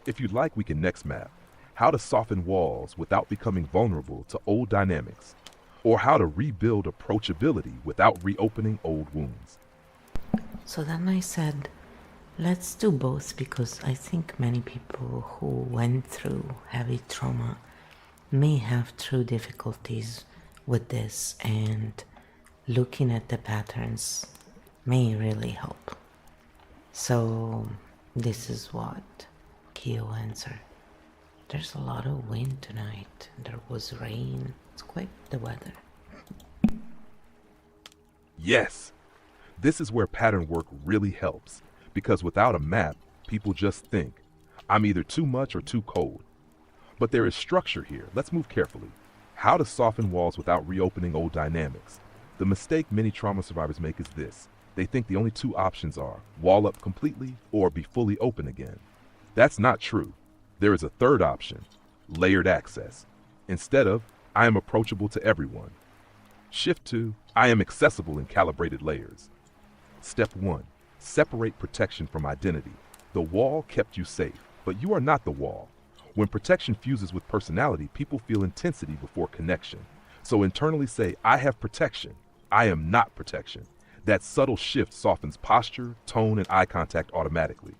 If you'd like, we can next map how to soften walls without becoming vulnerable to old dynamics, or how to rebuild approachability without reopening old wounds. So then I said, let's do both, because I think many people who went through heavy trauma may have true difficulties with this, and looking at the patterns may really help. So this is what Kyo answered. There's a lot of wind tonight. There was rain. It's quite the weather. Yes, this is where pattern work really helps, because without a map, people just think, I'm either too much or too cold. But there is structure here. Let's move carefully. How to soften walls without reopening old dynamics. The mistake many trauma survivors make is this. They think the only two options are wall up completely or be fully open again. That's not true. There is a third option, layered access. Instead of, I am approachable to everyone. Shift to, I am accessible in calibrated layers. Step 1, separate protection from identity. The wall kept you safe, but you are not the wall. When protection fuses with personality, people feel intensity before connection. So internally say, I have protection. I am not protection. That subtle shift softens posture, tone, and eye contact automatically.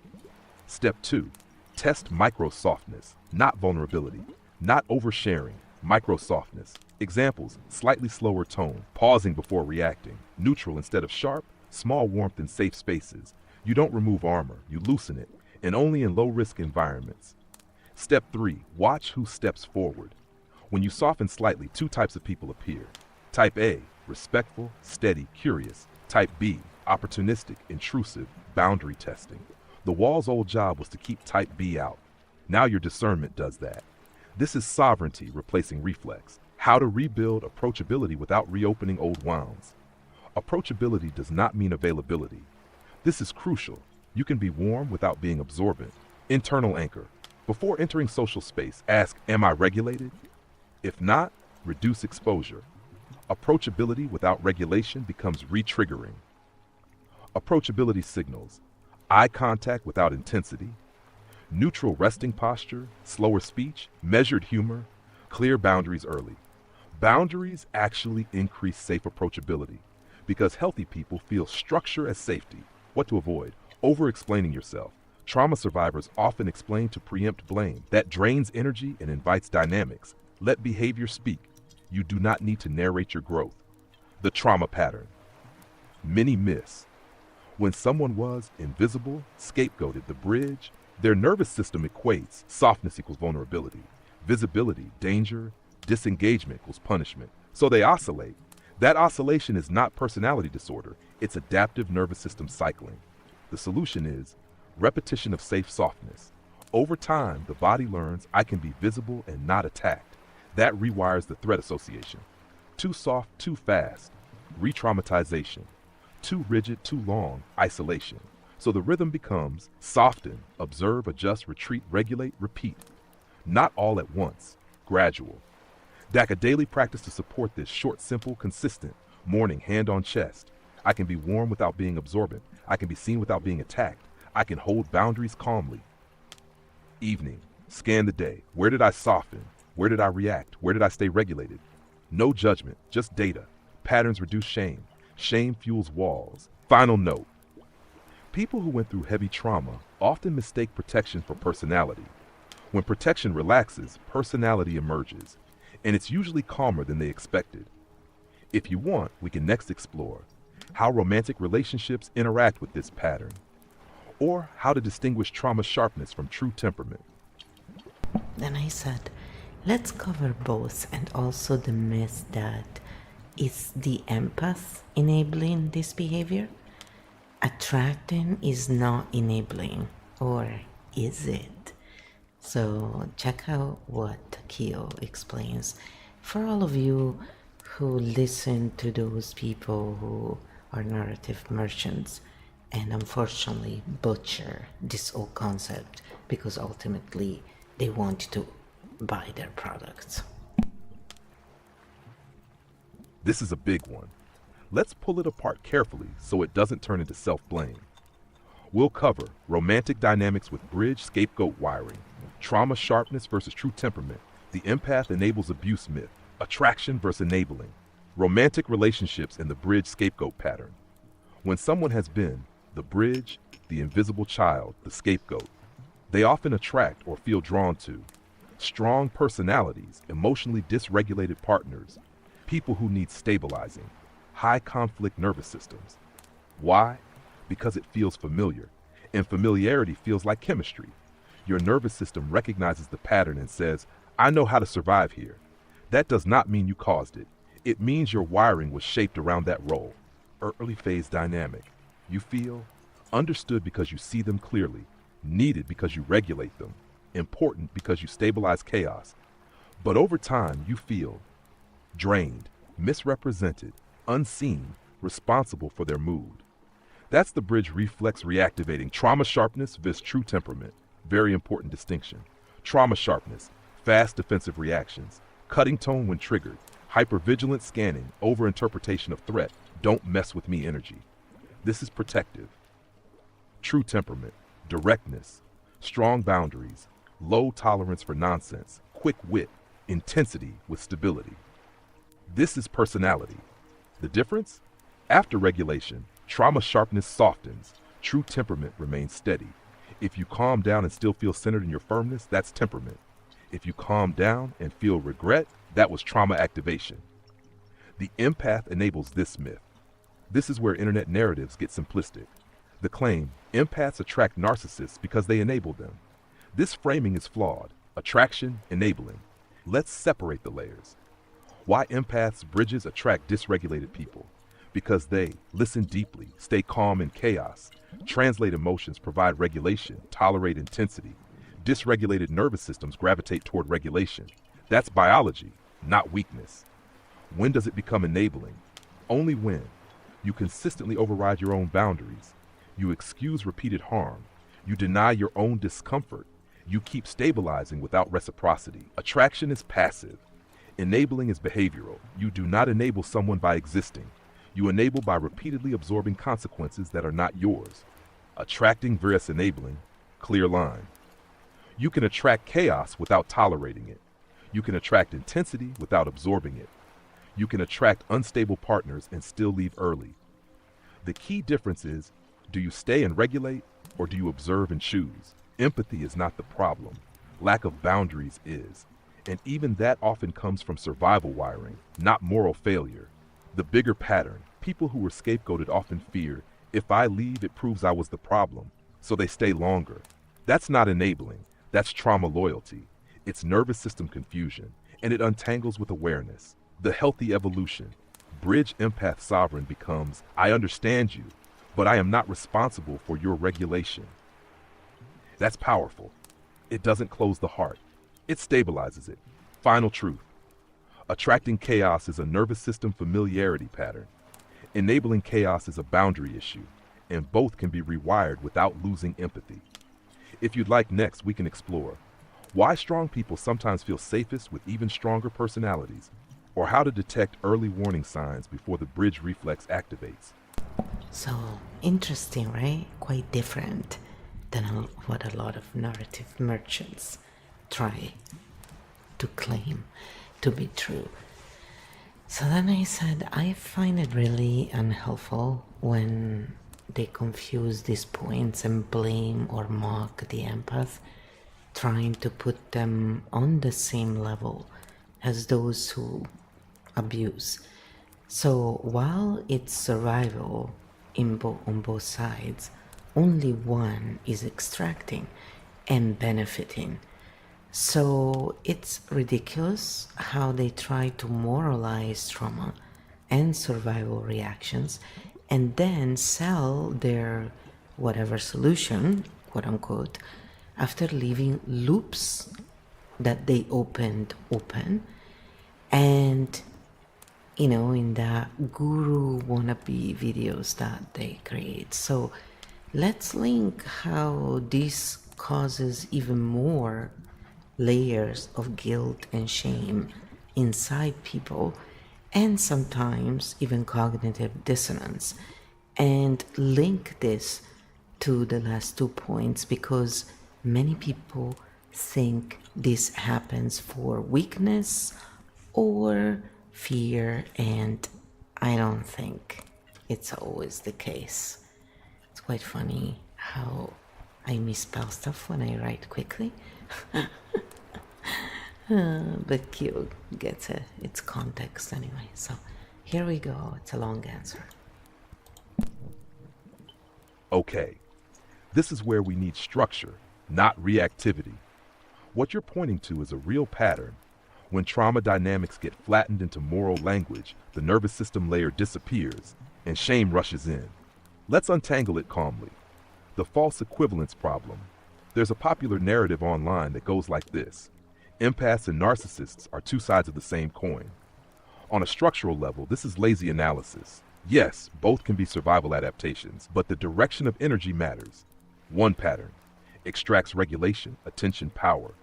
Step 2, test micro-softness, not vulnerability, not oversharing, micro-softness. Examples, slightly slower tone, pausing before reacting, neutral instead of sharp, small warmth in safe spaces. You don't remove armor, you loosen it, and only in low-risk environments. Step 3, watch who steps forward. When you soften slightly, two types of people appear. Type A, respectful, steady, curious. Type B, opportunistic, intrusive, boundary testing. The wall's old job was to keep Type B out. Now your discernment does that. This is sovereignty replacing reflex. How to rebuild approachability without reopening old wounds. Approachability does not mean availability. This is crucial. You can be warm without being absorbent. Internal anchor. Before entering social space, ask, am I regulated? If not, reduce exposure. Approachability without regulation becomes re-triggering. Approachability signals: eye contact without intensity, neutral resting posture, slower speech, measured humor, clear boundaries early. Boundaries actually increase safe approachability because healthy people feel structure as safety. What to avoid? Over-explaining yourself. Trauma survivors often explain to preempt blame. That drains energy and invites dynamics. Let behavior speak. You do not need to narrate your growth. The trauma pattern. Many miss. When someone was invisible, scapegoated, the bridge, their nervous system equates softness equals vulnerability, visibility, danger, disengagement equals punishment. So they oscillate. That oscillation is not personality disorder, it's adaptive nervous system cycling. The solution is repetition of safe softness. Over time, the body learns I can be visible and not attacked. That rewires the threat association. Too soft, too fast, re-traumatization. Too rigid, too long, isolation. So the rhythm becomes soften, observe, adjust, retreat, regulate, repeat. Not all at once, gradual. DAC a daily practice to support this: short, simple, consistent. Morning, hand on chest. I can be warm without being absorbent. I can be seen without being attacked. I can hold boundaries calmly. Evening, scan the day. Where did I soften? Where did I react? Where did I stay regulated? No judgment, just data. Patterns reduce shame. Shame fuels walls. Final note. People who went through heavy trauma often mistake protection for personality. When protection relaxes, personality emerges, and it's usually calmer than they expected. If you want, we can next explore how romantic relationships interact with this pattern, or how to distinguish trauma sharpness from true temperament. Then I said, let's cover both and also the myth that is the empath enabling this behavior? Attracting is not enabling, or is it? So check out what Kyo explains. For all of you who listen to those people who are narrative merchants and unfortunately butcher this whole concept because ultimately they want to buy their products. This is a big one. Let's pull it apart carefully so it doesn't turn into self-blame. We'll cover romantic dynamics with bridge scapegoat wiring, trauma sharpness versus true temperament, the empath enables abuse myth, attraction versus enabling, romantic relationships and the bridge scapegoat pattern. When someone has been the bridge, the invisible child, the scapegoat, they often attract or feel drawn to strong personalities, emotionally dysregulated partners, people who need stabilizing, high conflict nervous systems. Why? Because it feels familiar, and familiarity feels like chemistry. Your nervous system recognizes the pattern and says, I know how to survive here. That does not mean you caused it. It means your wiring was shaped around that role. Early phase dynamic. You feel understood because you see them clearly, needed because you regulate them, important because you stabilize chaos. But over time, you feel drained, misrepresented, unseen, responsible for their mood. That's the bridge reflex reactivating trauma sharpness versus true temperament. Very important distinction. Trauma sharpness, fast defensive reactions, cutting tone when triggered, hypervigilant scanning, overinterpretation of threat, don't mess with me energy. This is protective. True temperament, directness, strong boundaries, low tolerance for nonsense, quick wit, intensity with stability. This is personality. The difference? After regulation, trauma sharpness softens, true temperament remains steady. If you calm down and still feel centered in your firmness, that's temperament. If you calm down and feel regret, that was trauma activation. The empath enables this myth. This is where internet narratives get simplistic. The claim, empaths attract narcissists because they enable them. This framing is flawed. Attraction, enabling. Let's separate the layers. Why empaths' bridges attract dysregulated people? Because they listen deeply, stay calm in chaos, translate emotions, provide regulation, tolerate intensity. Dysregulated nervous systems gravitate toward regulation. That's biology, not weakness. When does it become enabling? Only when you consistently override your own boundaries. You excuse repeated harm. You deny your own discomfort. You keep stabilizing without reciprocity. Attraction is passive. Enabling is behavioral. You do not enable someone by existing. You enable by repeatedly absorbing consequences that are not yours. Attracting versus enabling, clear line. You can attract chaos without tolerating it. You can attract intensity without absorbing it. You can attract unstable partners and still leave early. The key difference is, do you stay and regulate, or do you observe and choose? Empathy is not the problem. Lack of boundaries is. And even that often comes from survival wiring, not moral failure. The bigger pattern, people who were scapegoated often fear, if I leave, it proves I was the problem, so they stay longer. That's not enabling. That's trauma loyalty. It's nervous system confusion, and it untangles with awareness. The healthy evolution. Bridge empath sovereign becomes, I understand you, but I am not responsible for your regulation. That's powerful. It doesn't close the heart. It stabilizes it. Final truth. Attracting chaos is a nervous system familiarity pattern. Enabling chaos is a boundary issue, and both can be rewired without losing empathy. If you'd like next, we can explore why strong people sometimes feel safest with even stronger personalities, or how to detect early warning signs before the bridge reflex activates. So interesting, right? Quite different than what a lot of narrative merchants try to claim to be true. So then I said, I find it really unhelpful when they confuse these points and blame or mock the empath, trying to put them on the same level as those who abuse. So while it's survival on both sides, only one is extracting and benefiting. So it's ridiculous how they try to moralize trauma and survival reactions and then sell their whatever solution, quote unquote, after leaving loops that they opened open. And you know, in the guru wannabe videos that they create. So let's link how this causes even more layers of guilt and shame inside people, and sometimes even cognitive dissonance, and link this to the last 2 points, because many people think this happens for weakness or fear, and I don't think it's always the case. It's quite funny how I misspell stuff when I write quickly. But Q gets its context anyway. So here we go. It's a long answer. Okay, this is where we need structure, not reactivity. What you're pointing to is a real pattern. When trauma dynamics get flattened into moral language, the nervous system layer disappears and shame rushes in. Let's untangle it calmly. The false equivalence problem. There's a popular narrative online that goes like this. Empaths and narcissists are two sides of the same coin. On a structural level, this is lazy analysis. Yes, both can be survival adaptations, but the direction of energy matters. One pattern extracts regulation, attention, power.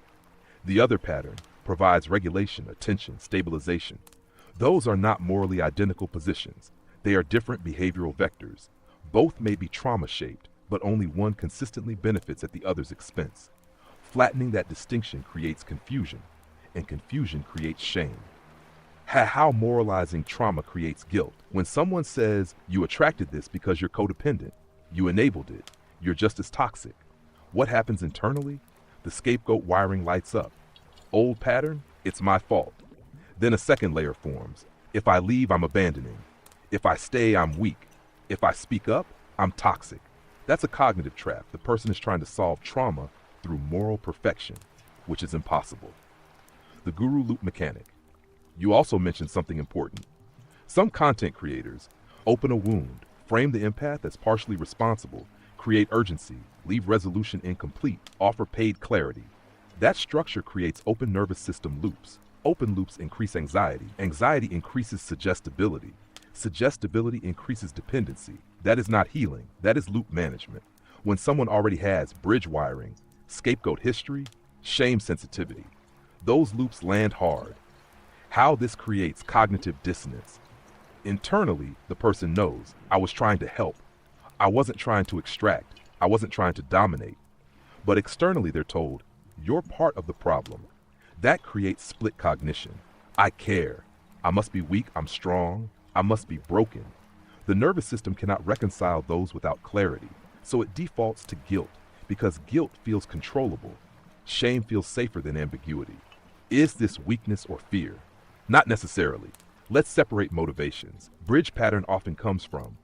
The other pattern provides regulation, attention, stabilization. Those are not morally identical positions. They are different behavioral vectors. Both may be trauma-shaped, but only one consistently benefits at the other's expense. Flattening that distinction creates confusion, and confusion creates shame. How moralizing trauma creates guilt. When someone says, you attracted this because you're codependent, you enabled it, you're just as toxic. What happens internally? The scapegoat wiring lights up. Old pattern, it's my fault. Then a second layer forms. If I leave, I'm abandoning. If I stay, I'm weak. If I speak up, I'm toxic. That's a cognitive trap. The person is trying to solve trauma through moral perfection, which is impossible. The guru loop mechanic. You also mentioned something important. Some content creators open a wound, frame the empath as partially responsible, create urgency, leave resolution incomplete, offer paid clarity. That structure creates open nervous system loops. Open loops increase anxiety. Anxiety increases suggestibility. Suggestibility increases dependency. That is not healing. That is loop management. When someone already has bridge wiring, scapegoat history, shame sensitivity, those loops land hard. How this creates cognitive dissonance. Internally, the person knows, I was trying to help. I wasn't trying to extract. I wasn't trying to dominate. But externally, they're told, you're part of the problem. That creates split cognition. I care. I must be weak. I'm strong. I must be broken. The nervous system cannot reconcile those without clarity, so it defaults to guilt, because guilt feels controllable. Shame feels safer than ambiguity. Is this weakness or fear? Not necessarily. Let's separate motivations. Bridge pattern often comes from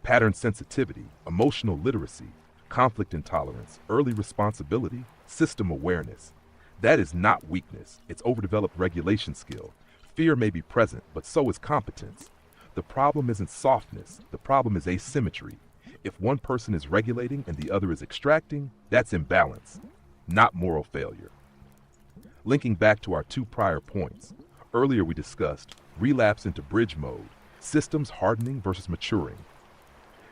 pattern sensitivity, emotional literacy, conflict intolerance, early responsibility, system awareness. That is not weakness. It's overdeveloped regulation skill. Fear may be present, but so is competence. The problem isn't softness. The problem is asymmetry. If one person is regulating and the other is extracting, that's imbalance, not moral failure. Linking back to our two prior points, earlier we discussed relapse into bridge mode, systems hardening versus maturing.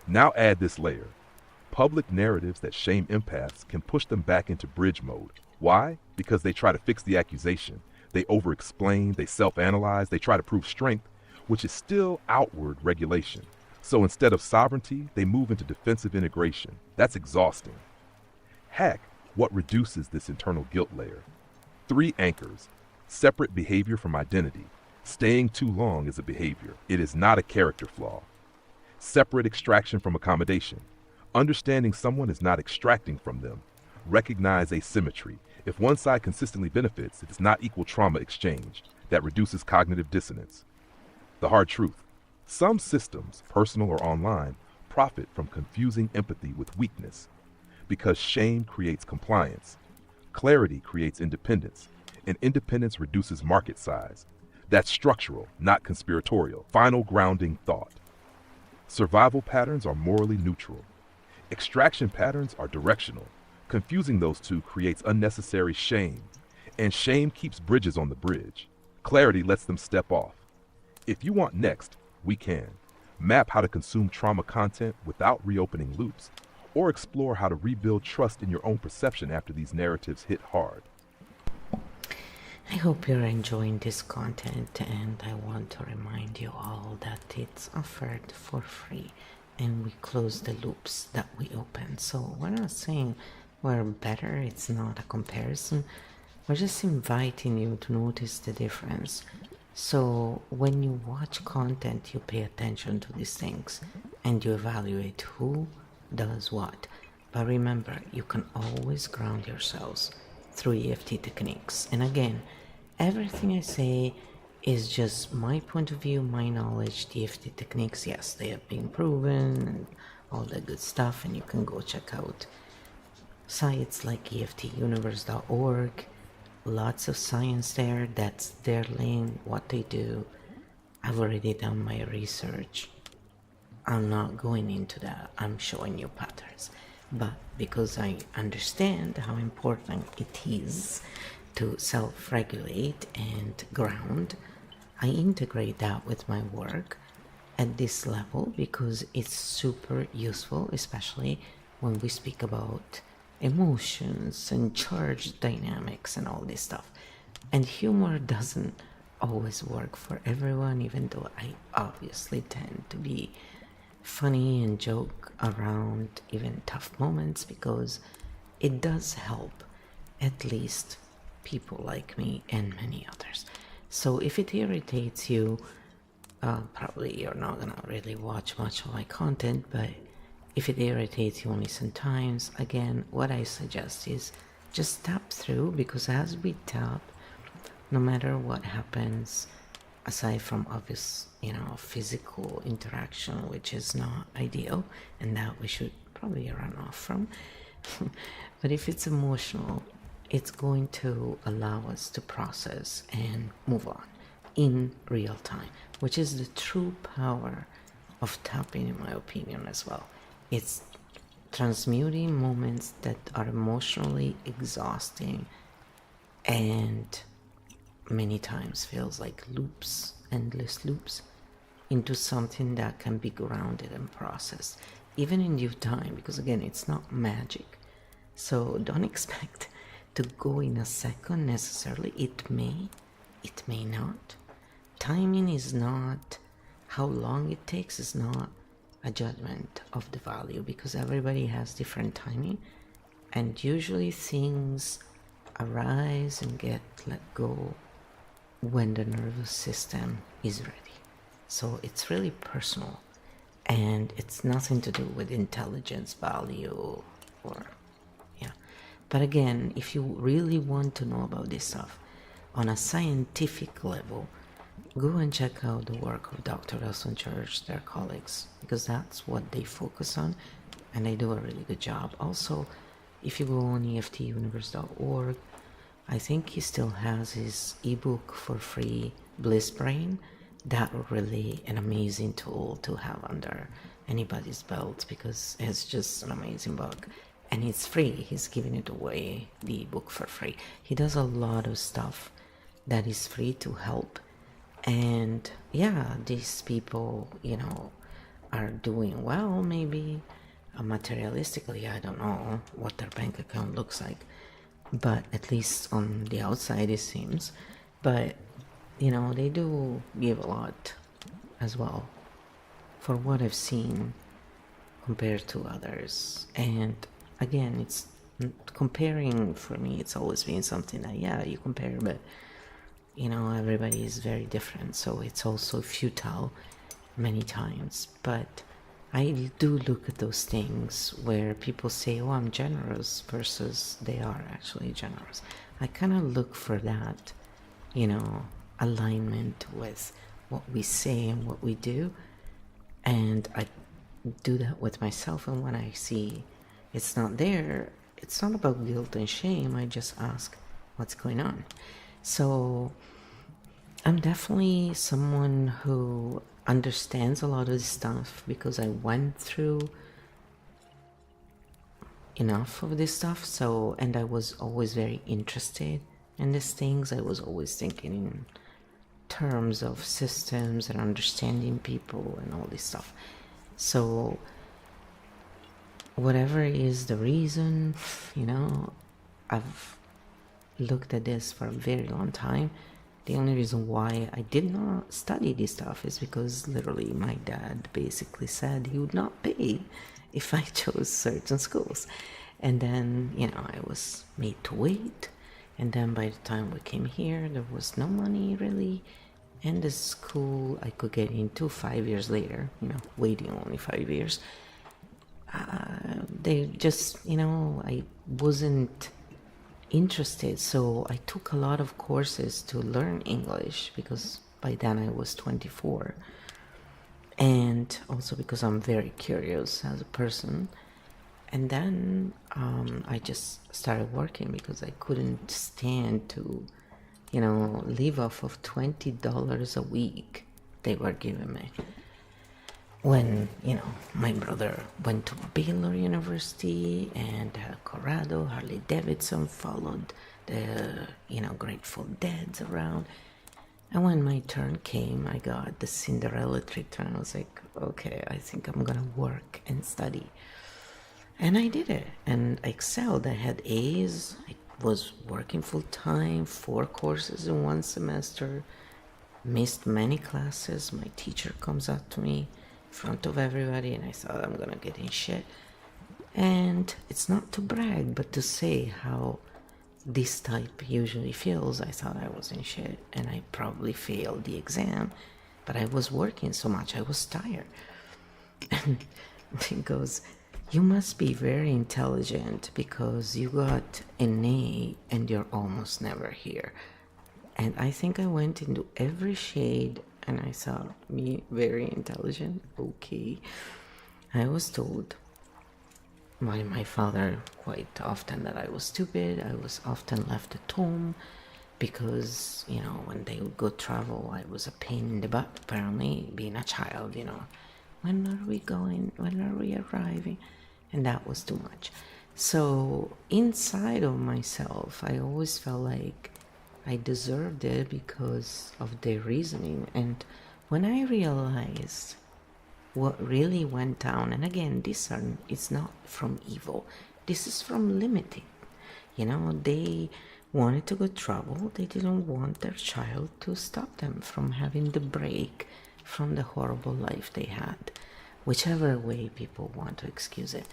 Now add this layer. Public narratives that shame empaths can push them back into bridge mode. Why? Because they try to fix the accusation. They over-explain, they self-analyze, they try to prove strength, which is still outward regulation. So instead of sovereignty, they move into defensive integration. That's exhausting. Hack what reduces this internal guilt layer. 3 anchors. Separate behavior from identity. Staying too long is a behavior. It is not a character flaw. Separate extraction from accommodation. Understanding someone is not extracting from them. Recognize asymmetry. If one side consistently benefits, it does not equal trauma exchange. That reduces cognitive dissonance. The hard truth. Some systems, personal or online, profit from confusing empathy with weakness. Because shame creates compliance. Clarity creates independence. And independence reduces market size. That's structural, not conspiratorial. Final grounding thought. Survival patterns are morally neutral. Extraction patterns are directional. Confusing those two creates unnecessary shame. And shame keeps bridges on the bridge. Clarity lets them step off. If you want next, we can. Map how to consume trauma content without reopening loops, or explore how to rebuild trust in your own perception after these narratives hit hard. I hope you're enjoying this content, and I want to remind you all that it's offered for free and we close the loops that we open. So we're not saying we're better, it's not a comparison. We're just inviting you to notice the difference. So when you watch content, you pay attention to these things and you evaluate who does what. But remember, you can always ground yourselves through EFT techniques. And again, everything I say is just my point of view, my knowledge. The EFT techniques, yes, they have been proven and all that good stuff, and you can go check out sites like EFTuniverse.org. Lots of science there. That's their lane, what they do. I've already done my research. I'm not going into that. I'm showing you patterns. But because I understand how important it is to self-regulate and ground, I integrate that with my work at this level because it's super useful, especially when we speak about emotions and charge dynamics and all this stuff. And humor doesn't always work for everyone, even though I obviously tend to be funny and joke around even tough moments because it does help at least people like me and many others. So if it irritates you, probably you're not gonna really watch much of my content, but if it irritates you only sometimes, again, what I suggest is just tap through, because as we tap, no matter what happens, aside from obvious, physical interaction, which is not ideal, and that we should probably run off from, but if it's emotional, it's going to allow us to process and move on in real time, which is the true power of tapping, in my opinion, as well. It's transmuting moments that are emotionally exhausting and many times feels like loops, endless loops, into something that can be grounded and processed, even in due time, because again, it's not magic. So don't expect to go in a second necessarily. It may not. Timing is not, how long it takes is not a judgment of the value, because everybody has different timing, and usually things arise and get let go when the nervous system is ready. So it's really personal, and it's nothing to do with intelligence value or but again, if you really want to know about this stuff on a scientific level, go and check out the work of Dr. Elson Church, their colleagues, because that's what they focus on, and they do a really good job. Also, if you go on EFTuniverse.org, I think he still has his ebook for free, Bliss Brain. That really an amazing tool to have under anybody's belt, because it's just an amazing book. And it's free. He's giving it away, the ebook, for free. He does a lot of stuff that is free to help. And yeah, these people, are doing well, maybe materialistically. I don't know what their bank account looks like, but at least on the outside it seems. But they do give a lot as well, for what I've seen compared to others. And again, it's comparing, for me, it's always been something that, you compare, but everybody is very different, so it's also futile many times. But I do look at those things where people say, oh, I'm generous versus they are actually generous. I kind of look for that, you know, alignment with what we say and what we do. And I do that with myself. And when I see it's not there, it's not about guilt and shame. I just ask, what's going on? So I'm definitely someone who understands a lot of this stuff because I went through enough of this stuff. So, and I was always very interested in these things. I was always thinking in terms of systems and understanding people and all this stuff. So whatever is the reason, you know, I've looked at this for a very long time. The only reason why I did not study this stuff is because literally my dad basically said he would not pay if I chose certain schools. And then, you know, I was made to wait. And then by the time we came here, there was no money really. And the school I could get into 5 years later, you know, waiting only 5 years. They just, you know, I wasn't interested. So I took a lot of courses to learn English because by then I was 24. And also because I'm very curious as a person. And then I just started working because I couldn't stand to, you know, live off of $20 a week they were giving me. When, you know, my brother went to Baylor University and Colorado, Harley Davidson followed the, you know, Grateful Dead's around. And when my turn came, I got the Cinderella treatment. I was like, okay, I think I'm gonna work and study. And I did it, and I excelled. I had A's. I was working full time, 4 courses in 1 semester, missed many classes. My teacher comes up to me in front of everybody, and I thought I'm gonna get in shit. And it's not to brag, but to say how this type usually feels. I thought I was in shit, and I probably failed the exam, but I was working so much, I was tired. And he goes, you must be very intelligent because you got an A and you're almost never here. And I think I went into every shade and I thought, me very intelligent, okay. I was told by my father quite often that I was stupid. I was often left at home because, you know, when they would go travel, I was a pain in the butt, apparently, being a child, you know. When are we going? When are we arriving? And that was too much. So inside of myself, I always felt like I deserved it because of their reasoning. And when I realized what really went down, and again, it's not from evil. This is from limiting. You know, they wanted to go travel. They didn't want their child to stop them from having the break from the horrible life they had. Whichever way people want to excuse it.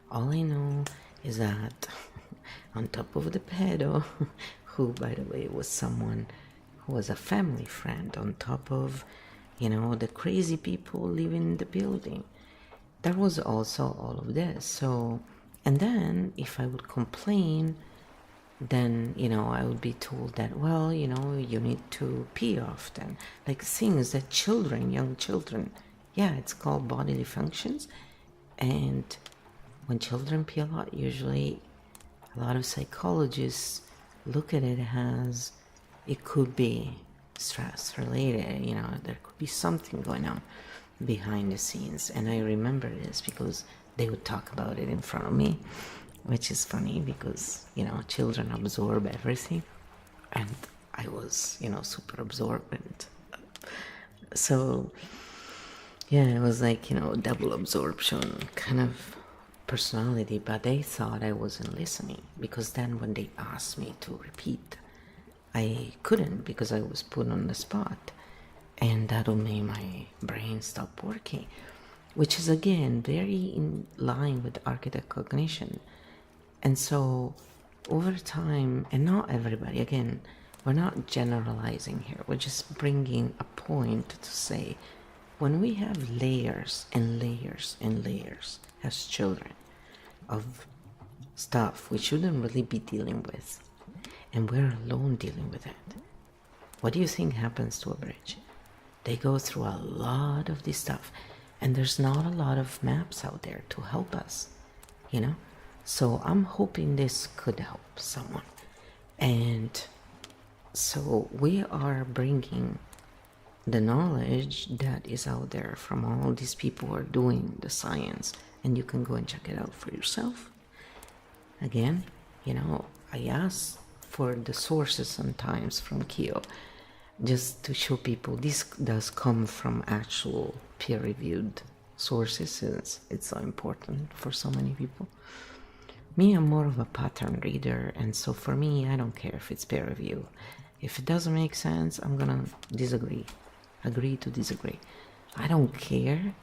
All I know is that on top of the pedo, who by the way was someone who was a family friend, on top of, you know, the crazy people living in the building, there was also all of this. So, and then if I would complain, then, you know, I would be told that, well, you know, you need to pee often, like things that children, young children, yeah, it's called bodily functions. And when children pee a lot, usually a lot of psychologists look at it as it could be stress related, you know, there could be something going on behind the scenes. And I remember this because they would talk about it in front of me, which is funny because, you know, children absorb everything and I was, you know, super absorbent. So yeah, it was like, you know, double absorption kind of personality, but they thought I wasn't listening because then when they asked me to repeat, I couldn't because I was put on the spot, and that would make my brain stop working, which is again very in line with architect cognition. And so over time, and not everybody, again, we're not generalizing here, we're just bringing a point to say when we have layers and layers and layers as children of stuff we shouldn't really be dealing with, and we're alone dealing with it, what do you think happens to a bridge? They go through a lot of this stuff, and there's not a lot of maps out there to help us, you know? So I'm hoping this could help someone. And so we are bringing the knowledge that is out there from all these people who are doing the science, and you can go and check it out for yourself. Again, you know, I ask for the sources sometimes from Kyo, just to show people this does come from actual peer-reviewed sources, since it's so important for so many people. Me, I'm more of a pattern reader, and so for me, I don't care if it's peer review. If it doesn't make sense, I'm gonna disagree. Agree to disagree. I don't care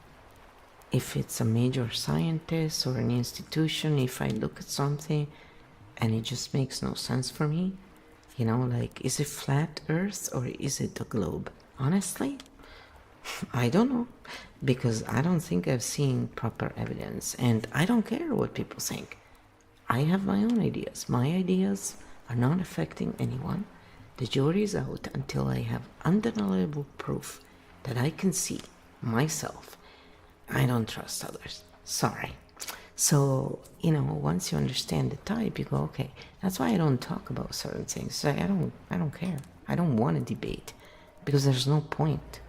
if it's a major scientist or an institution. If I look at something and it just makes no sense for me, you know, like, is it flat Earth or is it a globe? Honestly, I don't know, because I don't think I've seen proper evidence, and I don't care what people think. I have my own ideas. My ideas are not affecting anyone. The jury is out until I have undeniable proof that I can see myself. I don't trust others. Sorry. So, you know, once you understand the type, you go, okay, that's why I don't talk about certain things. So I don't care. I don't want to debate, because there's no point.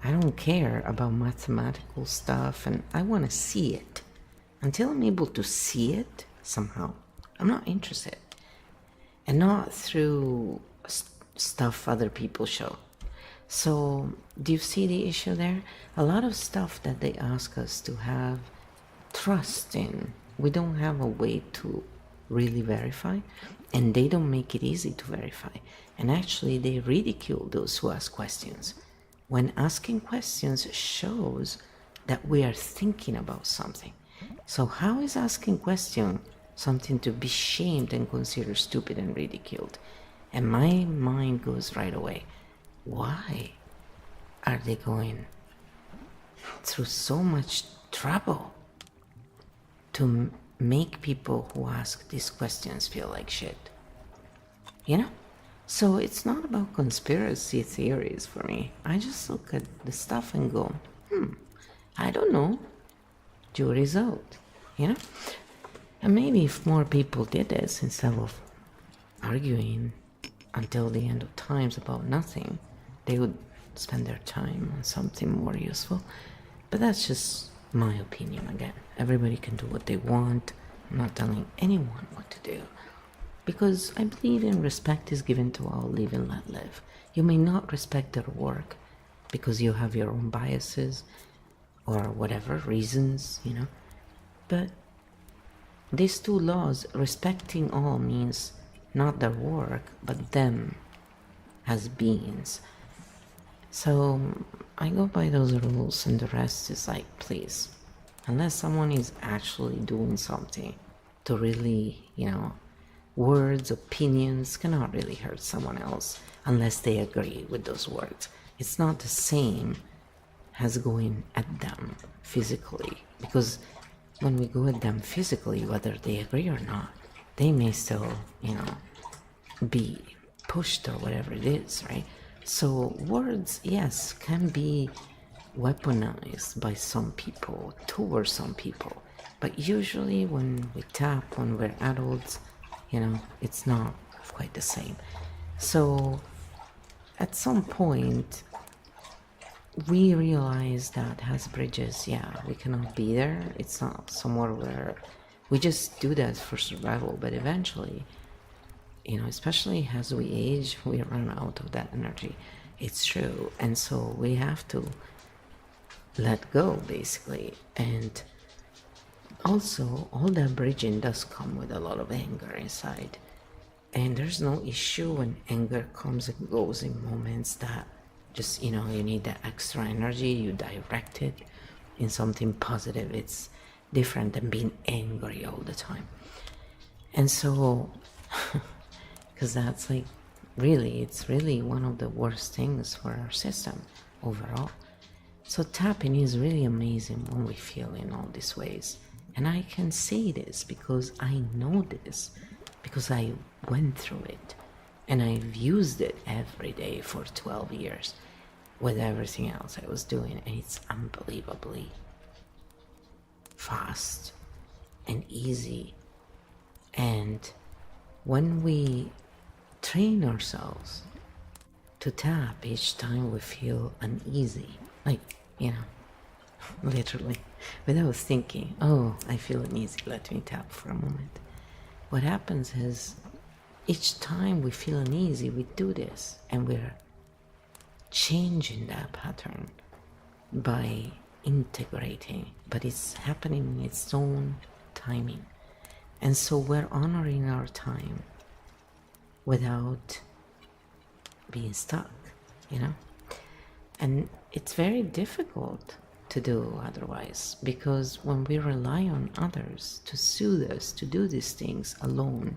I don't care about mathematical stuff, and I want to see it. Until I'm able to see it somehow, I'm not interested. And not through stuff other people show. So, do you see the issue there? A lot of stuff that they ask us to have trust in, we don't have a way to really verify, and they don't make it easy to verify. And actually, they ridicule those who ask questions. When asking questions shows that we are thinking about something. So how is asking question something to be shamed and considered stupid and ridiculed? And my mind goes right away, why are they going through so much trouble to make people who ask these questions feel like shit? You know? So it's not about conspiracy theories for me. I just look at the stuff and go, I don't know. Jury's out, you know? And maybe if more people did this instead of arguing until the end of times about nothing, they would spend their time on something more useful. But that's just my opinion again. Everybody can do what they want. I'm not telling anyone what to do. Because I believe in respect is given to all, live and let live. You may not respect their work because you have your own biases or whatever reasons, you know. But these two laws, respecting all, means not their work, but them as beings. So I go by those rules, and the rest is like, please, unless someone is actually doing something to really, you know, words, opinions cannot really hurt someone else unless they agree with those words. It's not the same as going at them physically, because when we go at them physically, whether they agree or not, they may still, you know, be pushed or whatever it is, right? So words, yes, can be weaponized by some people towards some people, but usually when we tap, when we're adults, you know, it's not quite the same. So at some point we realize that as bridges, yeah, we cannot be there. It's not somewhere where we just do that for survival, but eventually, you know, especially as we age, we run out of that energy. It's true. And so we have to let go, basically. And also, all that bridging does come with a lot of anger inside. And there's no issue when anger comes and goes in moments that just, you know, you need that extra energy, you direct it in something positive. It's different than being angry all the time. And so, because that's like, really, it's really one of the worst things for our system. overall. So tapping is really amazing when we feel in all these ways. And I can say this because I know this, because I went through it. And I've used it every day for 12 years with everything else I was doing. And it's unbelievably fast and easy. And when we train ourselves to tap each time we feel uneasy, like, literally, without thinking, oh, I feel uneasy, let me tap for a moment. What happens is, each time we feel uneasy, we do this, and we're changing that pattern by integrating, but it's happening in its own timing. And so we're honoring our time without being stuck, And it's very difficult to do otherwise, because when we rely on others to soothe us, to do these things alone,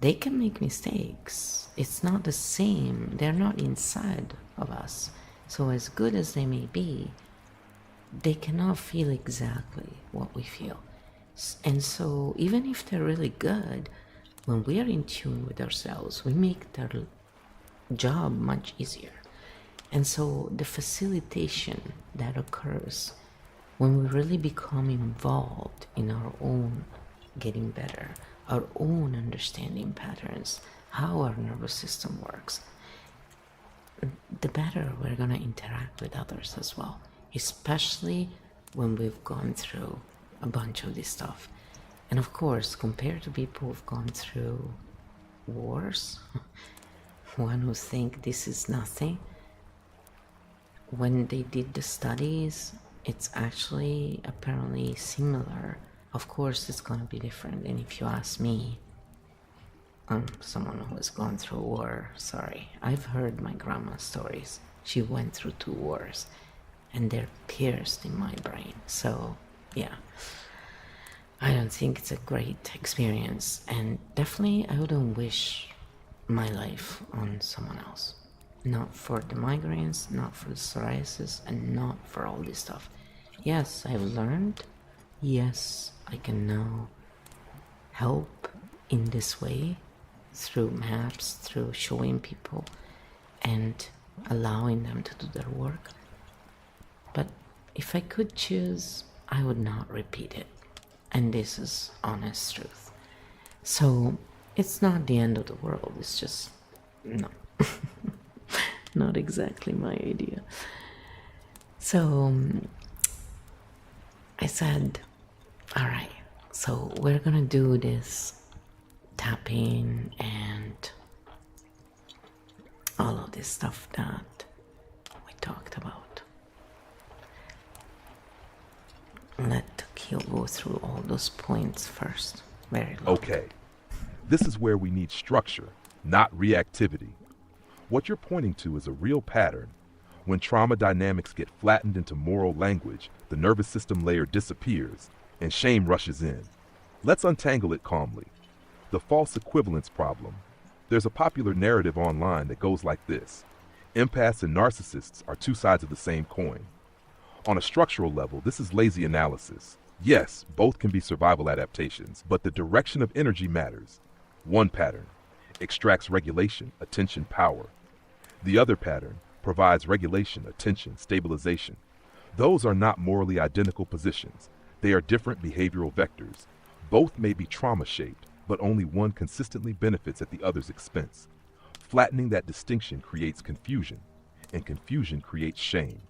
they can make mistakes. It's not the same. They're not inside of us. So as good as they may be, they cannot feel exactly what we feel. And so even if they're really good, when we are in tune with ourselves, we make their job much easier. And so the facilitation that occurs when we really become involved in our own getting better, our own understanding patterns, how our nervous system works, the better we're going to interact with others as well, especially when we've gone through a bunch of this stuff. And of course, compared to people who've gone through wars, one who think this is nothing, when they did the studies, it's actually apparently similar. Of course, it's going to be different. And if you ask me, someone who has gone through a war, sorry, I've heard my grandma's stories. She went through 2 wars, and they're pierced in my brain. So, yeah, I don't think it's a great experience. And definitely, I wouldn't wish my life on someone else. Not for the migraines, not for the psoriasis, and not for all this stuff. Yes, I've learned. Yes, I can now help in this way through maps, through showing people and allowing them to do their work. But if I could choose, I would not repeat it. And this is honest truth. So it's not the end of the world. It's just, no. Not exactly my idea. So I said, all right, so we're gonna do this tapping and all of this stuff that we talked about. Let Kyo go through all those points first. Very long. Okay, this is where we need structure, not reactivity. What you're pointing to is a real pattern. When trauma dynamics get flattened into moral language, the nervous system layer disappears and shame rushes in. Let's untangle it calmly. The false equivalence problem. There's a popular narrative online that goes like this. Empaths and narcissists are 2 sides of the same coin. On a structural level, this is lazy analysis. Yes, both can be survival adaptations, but the direction of energy matters. One pattern extracts regulation, attention, power. The other pattern provides regulation, attention, stabilization. Those are not morally identical positions. They are different behavioral vectors. Both may be trauma-shaped, but only one consistently benefits at the other's expense. Flattening that distinction creates confusion, and confusion creates shame.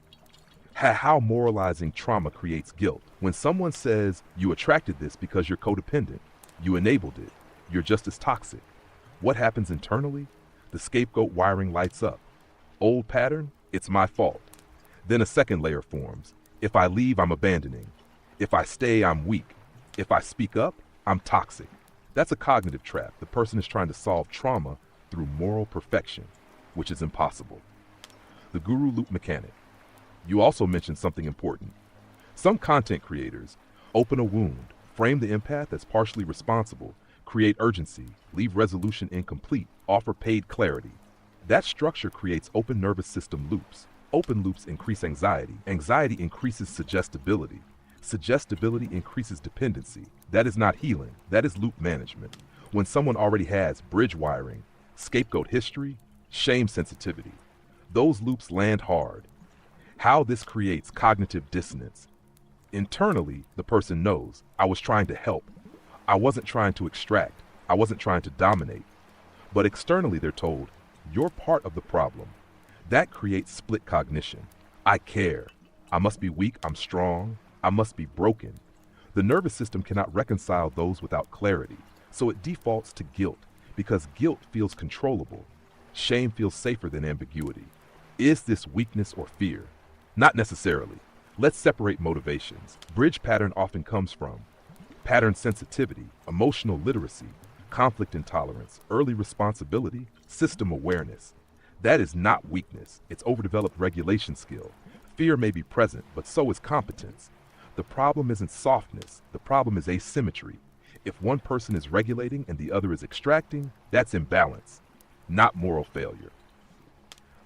How moralizing trauma creates guilt. When someone says, you attracted this because you're codependent, you enabled it, you're just as toxic. What happens internally? The scapegoat wiring lights up. Old pattern, it's my fault. Then a second layer forms. If I leave, I'm abandoning. If I stay, I'm weak. If I speak up, I'm toxic. That's a cognitive trap. The person is trying to solve trauma through moral perfection, which is impossible. The guru loop mechanic. You also mentioned something important. Some content creators open a wound, frame the empath as partially responsible, create urgency, leave resolution incomplete, offer paid clarity. That structure creates open nervous system loops. Open loops increase anxiety. Anxiety increases suggestibility. Suggestibility increases dependency. That is not healing. That is loop management. When someone already has bridge wiring, scapegoat history, shame sensitivity, those loops land hard. How this creates cognitive dissonance. Internally, the person knows, I was trying to help. I wasn't trying to extract. I wasn't trying to dominate. But externally, they're told, you're part of the problem. That creates split cognition. I care. I must be weak. I'm strong. I must be broken. The nervous system cannot reconcile those without clarity, so it defaults to guilt, because guilt feels controllable. Shame feels safer than ambiguity. Is this weakness or fear? Not necessarily. Let's separate motivations. Bridge pattern often comes from pattern sensitivity, emotional literacy, conflict intolerance, early responsibility, system awareness. That is not weakness. It's overdeveloped regulation skill. Fear may be present, but so is competence. The problem isn't softness. The problem is asymmetry. If one person is regulating and the other is extracting, that's imbalance, not moral failure.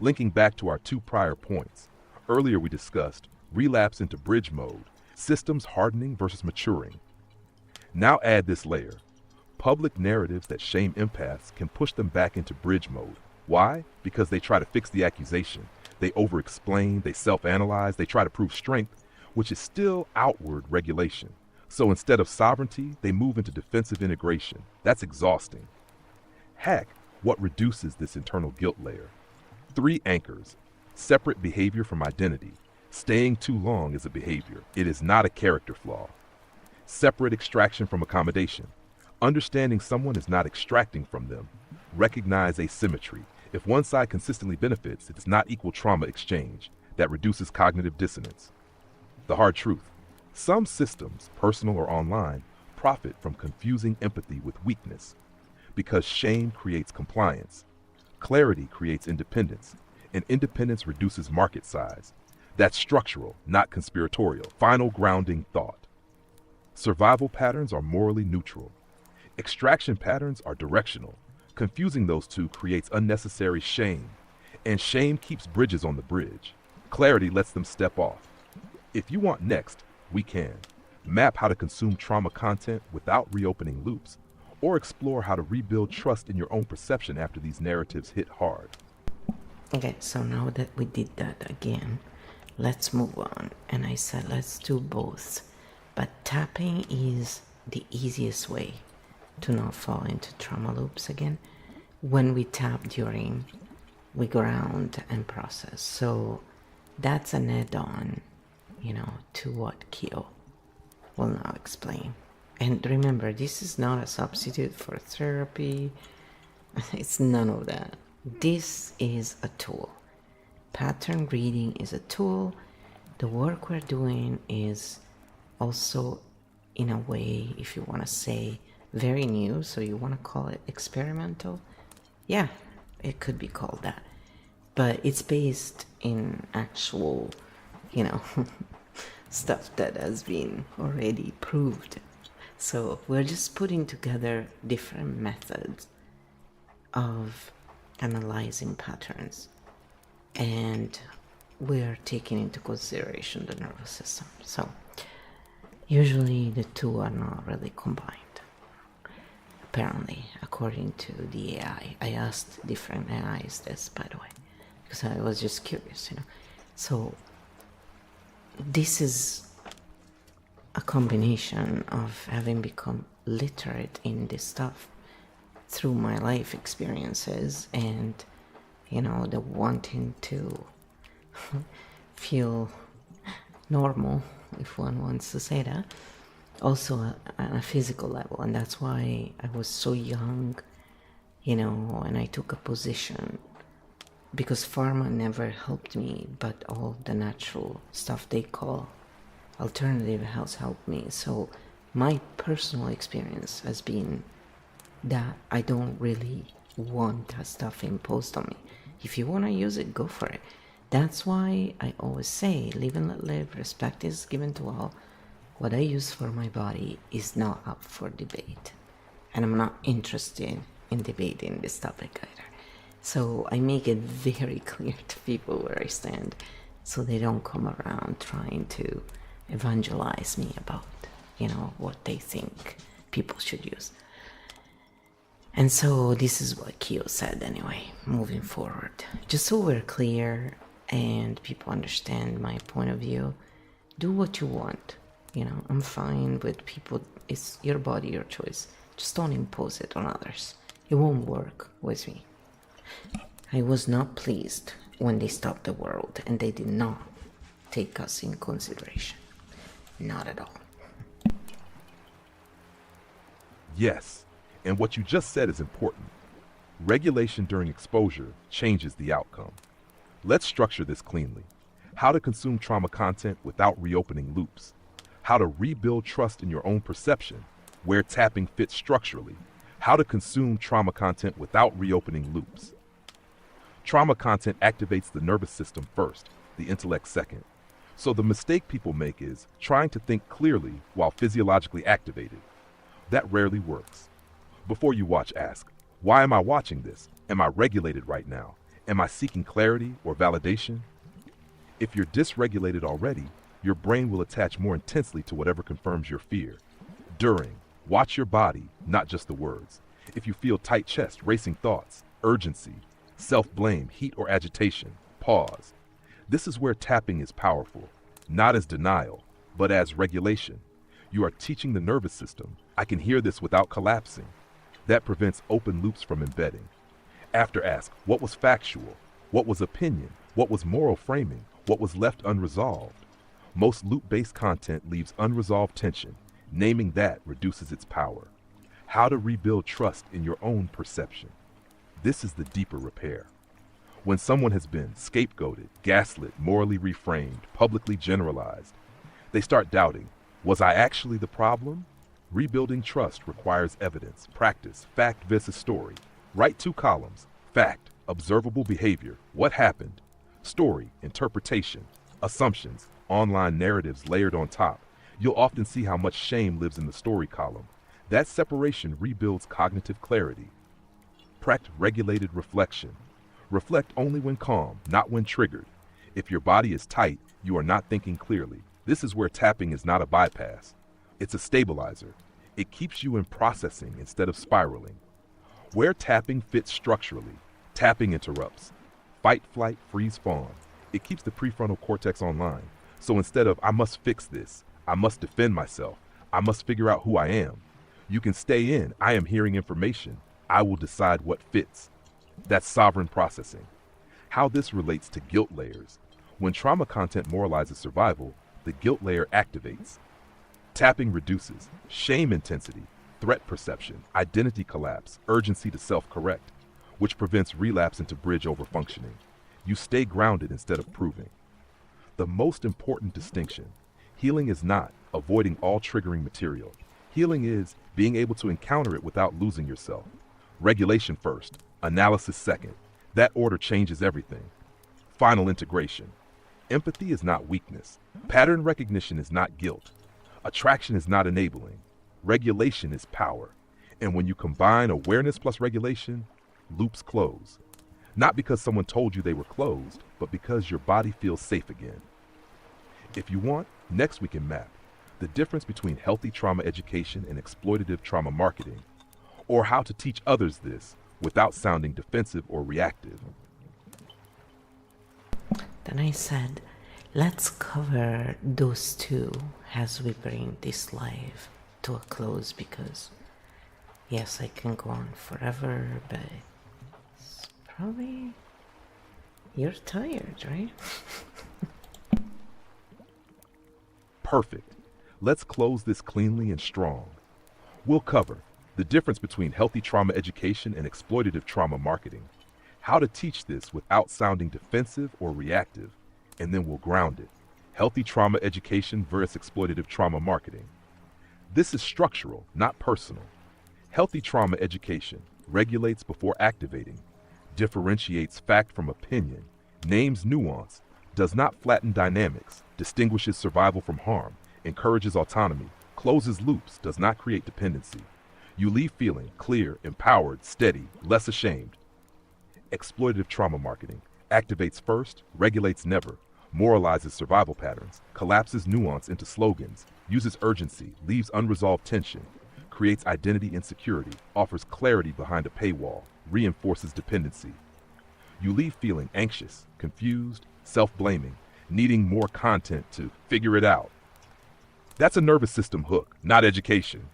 Linking back to our two prior points, earlier we discussed relapse into bridge mode, systems hardening versus maturing. Now add this layer. Public narratives that shame empaths can push them back into bridge mode. Why? Because they try to fix the accusation. They over-explain, they self-analyze, they try to prove strength, which is still outward regulation. So instead of sovereignty, they move into defensive integration. That's exhausting. Hack what reduces this internal guilt layer. 3 anchors. Separate behavior from identity. Staying too long is a behavior. It is not a character flaw. Separate extraction from accommodation. Understanding someone is not extracting from them. Recognize asymmetry. If one side consistently benefits, it's not equal trauma exchange. That reduces cognitive dissonance. The hard truth. Some systems, personal or online, profit from confusing empathy with weakness. Because shame creates compliance. Clarity creates independence. And independence reduces market size. That's structural, not conspiratorial. Final grounding thought. Survival patterns are morally neutral. Extraction patterns are directional. Confusing those two creates unnecessary shame. And shame keeps bridges on the bridge. Clarity lets them step off. If you want next, we can. Map how to consume trauma content without reopening loops, or explore how to rebuild trust in your own perception after these narratives hit hard. Okay, so now that we did that again, let's move on. And I said let's do both. But tapping is the easiest way to not fall into trauma loops again. When we tap during, we ground and process. So that's an add-on, to what Kyo will now explain. And remember, this is not a substitute for therapy. It's none of that. This is a tool. Pattern reading is a tool. The work we're doing is also, in a way, if you want to say, very new, so you want to call it experimental. Yeah, it could be called that. But it's based in actual, stuff that has been already proved. So we're just putting together different methods of analyzing patterns, and we're taking into consideration the nervous system. So usually the two are not really combined. Apparently, according to the AI. I asked different AIs this, by the way, because I was just curious, So this is a combination of having become literate in this stuff through my life experiences and, the wanting to feel normal, if one wants to say that. Also on a physical level, and that's why I was so young, and I took a position, because pharma never helped me, but all the natural stuff they call alternative health helped me. So my personal experience has been that I don't really want that stuff imposed on me. If you want to use it, go for it. That's why I always say, live and let live, respect is given to all. What I use for my body is not up for debate. And I'm not interested in debating this topic either. So I make it very clear to people where I stand, so they don't come around trying to evangelize me about, what they think people should use. And so this is what Kyo said anyway, moving forward. Just so we're clear and people understand my point of view, do what you want. I'm fine with people. It's your body, your choice. Just don't impose it on others. It won't work with me. I was not pleased when they stopped the world and they did not take us in consideration. Not at all. Yes, and what you just said is important. Regulation during exposure changes the outcome. Let's structure this cleanly. How to consume trauma content without reopening loops. How to rebuild trust in your own perception, where tapping fits structurally. How to consume trauma content without reopening loops. Trauma content activates the nervous system first, the intellect second. So the mistake people make is trying to think clearly while physiologically activated. That rarely works. Before you watch, ask, why am I watching this? Am I regulated right now? Am I seeking clarity or validation? If you're dysregulated already, your brain will attach more intensely to whatever confirms your fear. During, watch your body, not just the words. If you feel tight chest, racing thoughts, urgency, self-blame, heat or agitation, pause. This is where tapping is powerful, not as denial, but as regulation. You are teaching the nervous system, I can hear this without collapsing. That prevents open loops from embedding. After ask, what was factual? What was opinion? What was moral framing? What was left unresolved? Most loop-based content leaves unresolved tension. Naming that reduces its power. How to rebuild trust in your own perception. This is the deeper repair. When someone has been scapegoated, gaslit, morally reframed, publicly generalized, they start doubting, was I actually the problem? Rebuilding trust requires evidence, practice, fact versus story. Write 2 columns, fact, observable behavior, what happened, story, interpretation, assumptions, online narratives layered on top. You'll often see how much shame lives in the story column. That separation rebuilds cognitive clarity. Practice regulated reflection. Reflect only when calm, not when triggered. If your body is tight, you are not thinking clearly. This is where tapping is not a bypass. It's a stabilizer. It keeps you in processing instead of spiraling. Where tapping fits structurally, tapping interrupts. Fight, flight, freeze, fawn. It keeps the prefrontal cortex online. So instead of, I must fix this, I must defend myself, I must figure out who I am, you can stay in, I am hearing information, I will decide what fits. That's sovereign processing. How this relates to guilt layers. When trauma content moralizes survival, the guilt layer activates. Tapping reduces shame intensity, threat perception, identity collapse, urgency to self-correct, which prevents relapse into bridge overfunctioning. You stay grounded instead of proving. The most important distinction, healing is not avoiding all triggering material. Healing is being able to encounter it without losing yourself. Regulation first, analysis second. That order changes everything. Final integration. Empathy is not weakness. Pattern recognition is not guilt. Attraction is not enabling. Regulation is power. And when you combine awareness plus regulation, loops close. Not because someone told you they were closed, but because your body feels safe again. If you want, next we can map the difference between healthy trauma education and exploitative trauma marketing, or how to teach others this without sounding defensive or reactive. Then I said, let's cover those 2 as we bring this live to a close, because yes, I can go on forever, but it's probably you're tired, right? Perfect. Let's close this cleanly and strong. We'll cover the difference between healthy trauma education and exploitative trauma marketing, how to teach this without sounding defensive or reactive, and then we'll ground it. Healthy trauma education versus exploitative trauma marketing. This is structural, not personal. Healthy trauma education regulates before activating, differentiates fact from opinion, names nuance, does not flatten dynamics, distinguishes survival from harm, encourages autonomy, closes loops, does not create dependency. You leave feeling clear, empowered, steady, less ashamed. Exploitative trauma marketing activates first, regulates never, moralizes survival patterns, collapses nuance into slogans, uses urgency, leaves unresolved tension, creates identity insecurity, offers clarity behind a paywall, reinforces dependency. You leave feeling anxious, confused, self-blaming, needing more content to figure it out. That's a nervous system hook, not education.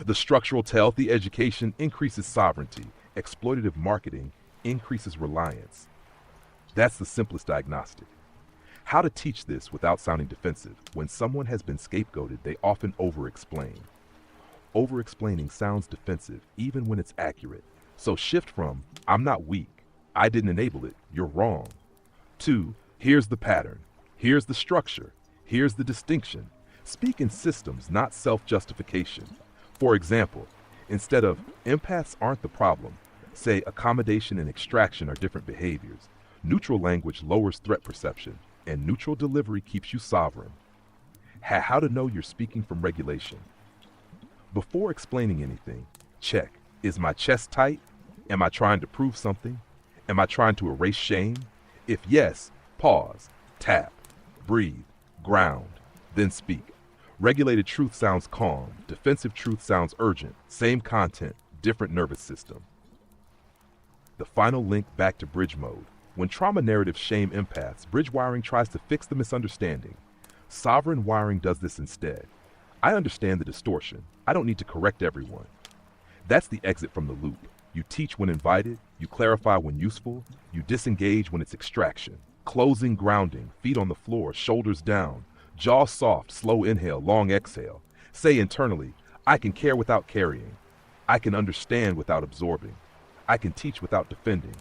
The structural to healthy education increases sovereignty. Exploitative marketing increases reliance. That's the simplest diagnostic. How to teach this without sounding defensive. When someone has been scapegoated, they often over-explain. Over-explaining sounds defensive even when it's accurate. So shift from, I'm not weak, I didn't enable it, you're wrong, to, here's the pattern, here's the structure, here's the distinction. Speak in systems, not self-justification. For example, instead of, empaths aren't the problem, say accommodation and extraction are different behaviors. Neutral language lowers threat perception, and neutral delivery keeps you sovereign. How to know you're speaking from regulation. Before explaining anything, check, is my chest tight? Am I trying to prove something? Am I trying to erase shame? If yes, pause, tap, breathe, ground, then speak. Regulated truth sounds calm, defensive truth sounds urgent, same content, different nervous system. The final link back to bridge mode. When trauma narratives shame empaths, bridge wiring tries to fix the misunderstanding. Sovereign wiring does this instead. I understand the distortion. I don't need to correct everyone. That's the exit from the loop. You teach when invited, you clarify when useful, you disengage when it's extraction. Closing grounding, feet on the floor, shoulders down, jaw soft, slow inhale, long exhale. Say internally, I can care without carrying. I can understand without absorbing. I can teach without defending.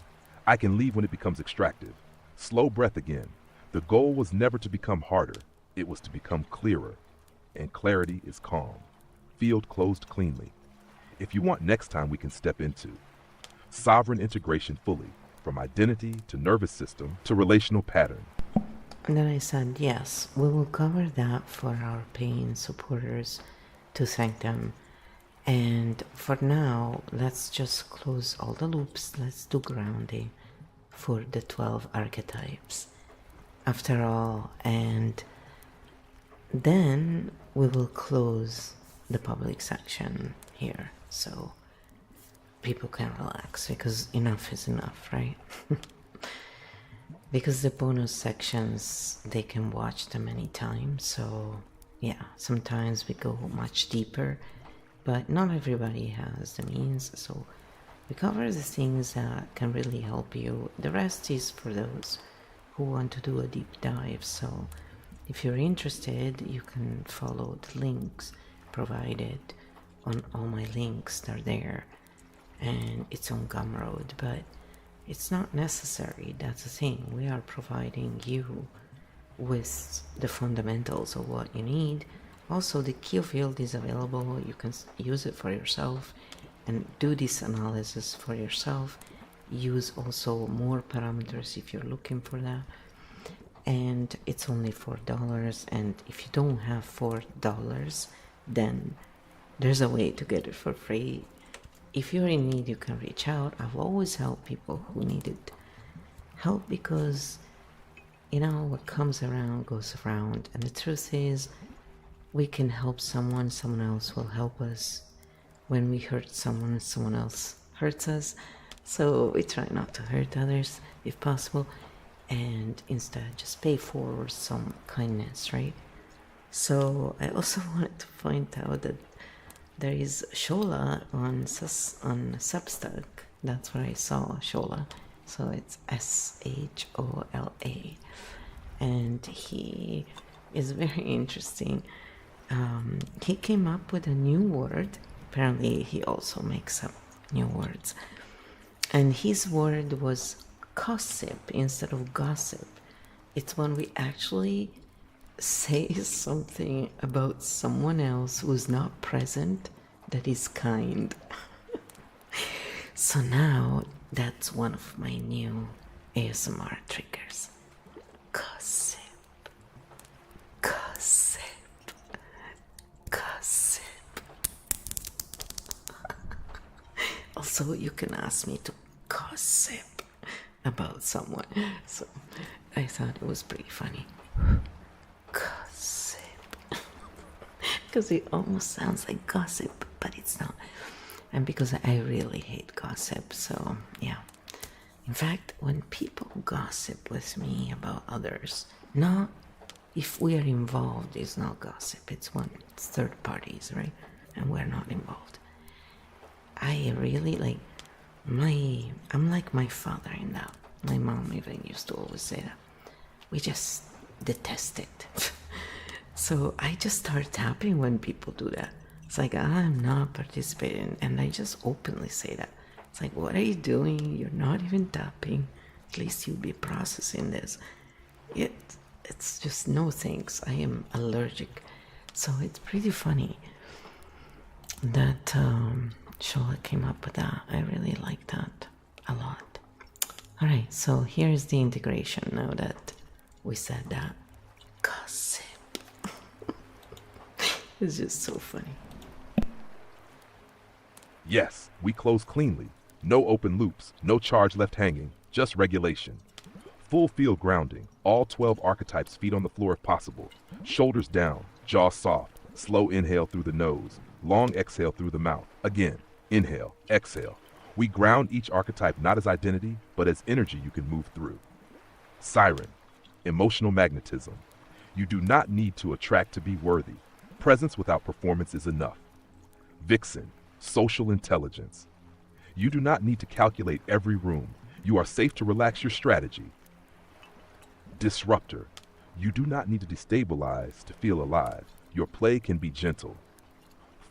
I can leave when it becomes extractive. Slow breath again. The goal was never to become harder. It was to become clearer. And clarity is calm. Field closed cleanly. If you want next time, we can step into sovereign integration fully, from identity to nervous system to relational pattern. And then I said, yes, we will cover that for our paying supporters to thank them. And for now, let's just close all the loops. Let's do grounding for the 12 archetypes. After all, and then we will close the public section here, so people can relax, because enough is enough, right? Because the bonus sections, they can watch them anytime, so yeah, sometimes we go much deeper, but not everybody has the means, so we cover the things that can really help you. The rest is for those who want to do a deep dive, so if you're interested, you can follow the links provided on all my links. They're there, and it's on Gumroad, but it's not necessary. That's the thing. We are providing you with the fundamentals of what you need. Also, the key field is available. You can use it for yourself and do this analysis for yourself. Use also more parameters if you're looking for that. And it's only $4. And if you don't have $4, then there's a way to get it for free. If you're in need, you can reach out. I've always helped people who needed help, because you know what comes around goes around, and the truth is we can help someone, someone else will help us. When we hurt someone, someone else hurts us. So we try not to hurt others if possible, and instead just pay forward some kindness, right? So I also wanted to point out that there is Shola on Substack. That's where I saw Shola. So it's SHOLA. And he is very interesting. He came up with a new word. Apparently he also makes up new words. And his word was gossip instead of gossip. It's when we actually say something about someone else who's not present that is kind. So now that's one of my new ASMR triggers. Gossip. Gossip. Gossip. Also, you can ask me to gossip about someone. So I thought it was pretty funny. Gossip. Because it almost sounds like gossip, but it's not. And because I really hate gossip, so yeah. In fact, when people gossip with me about others, not if we are involved, it's not gossip. It's when it's third parties, right? And we're not involved. I really like I'm like my father in that. My mom even used to always say that. We just detest it. So I just start tapping when people do that. It's like, I'm not participating, and I just openly say that. It's like, what are you doing? You're not even tapping. At least you'll be processing this. It's just no thanks. I am allergic. So it's pretty funny that Shola came up with that. I really like that a lot. All right, so here's the integration now that we said that. Gossip. It's just so funny. Yes, we close cleanly. No open loops, no charge left hanging, just regulation. Full field grounding, all 12 archetypes feet on the floor if possible. Shoulders down, jaw soft, slow inhale through the nose, long exhale through the mouth. Again, inhale, exhale. We ground each archetype not as identity, but as energy you can move through. Siren, emotional magnetism. You do not need to attract to be worthy. Presence without performance is enough. Vixen, social intelligence. You do not need to calculate every room. You are safe to relax your strategy. Disruptor. You do not need to destabilize to feel alive. Your play can be gentle.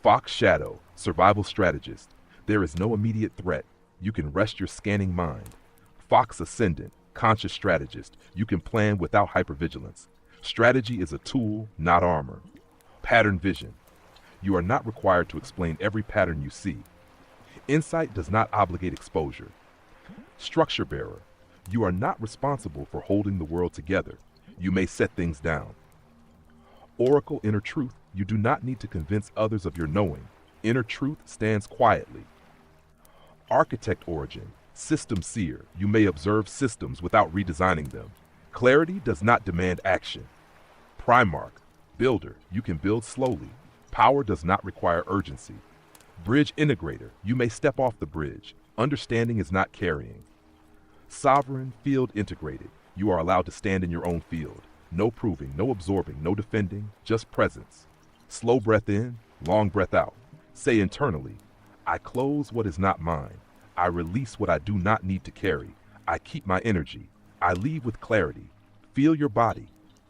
Fox Shadow, survival strategist. There is no immediate threat. You can rest your scanning mind. Fox Ascendant, conscious strategist. You can plan without hypervigilance. Strategy is a tool, not armor. Pattern vision. You are not required to explain every pattern you see. Insight does not obligate exposure. Structure bearer. You are not responsible for holding the world together. You may set things down. Oracle inner truth. You do not need to convince others of your knowing. Inner truth stands quietly. Architect origin. System seer. You may observe systems without redesigning them. Clarity does not demand action. Primarch. Builder. You can build slowly. Power does not require urgency. Bridge integrator. You may step off the bridge. Understanding is not carrying. Sovereign field integrated. You are allowed to stand in your own field. No proving, no absorbing, no defending, just presence. Slow breath in, long breath out. Say internally, I close what is not mine. I release what I do not need to carry. I keep my energy. I leave with clarity. Feel your body.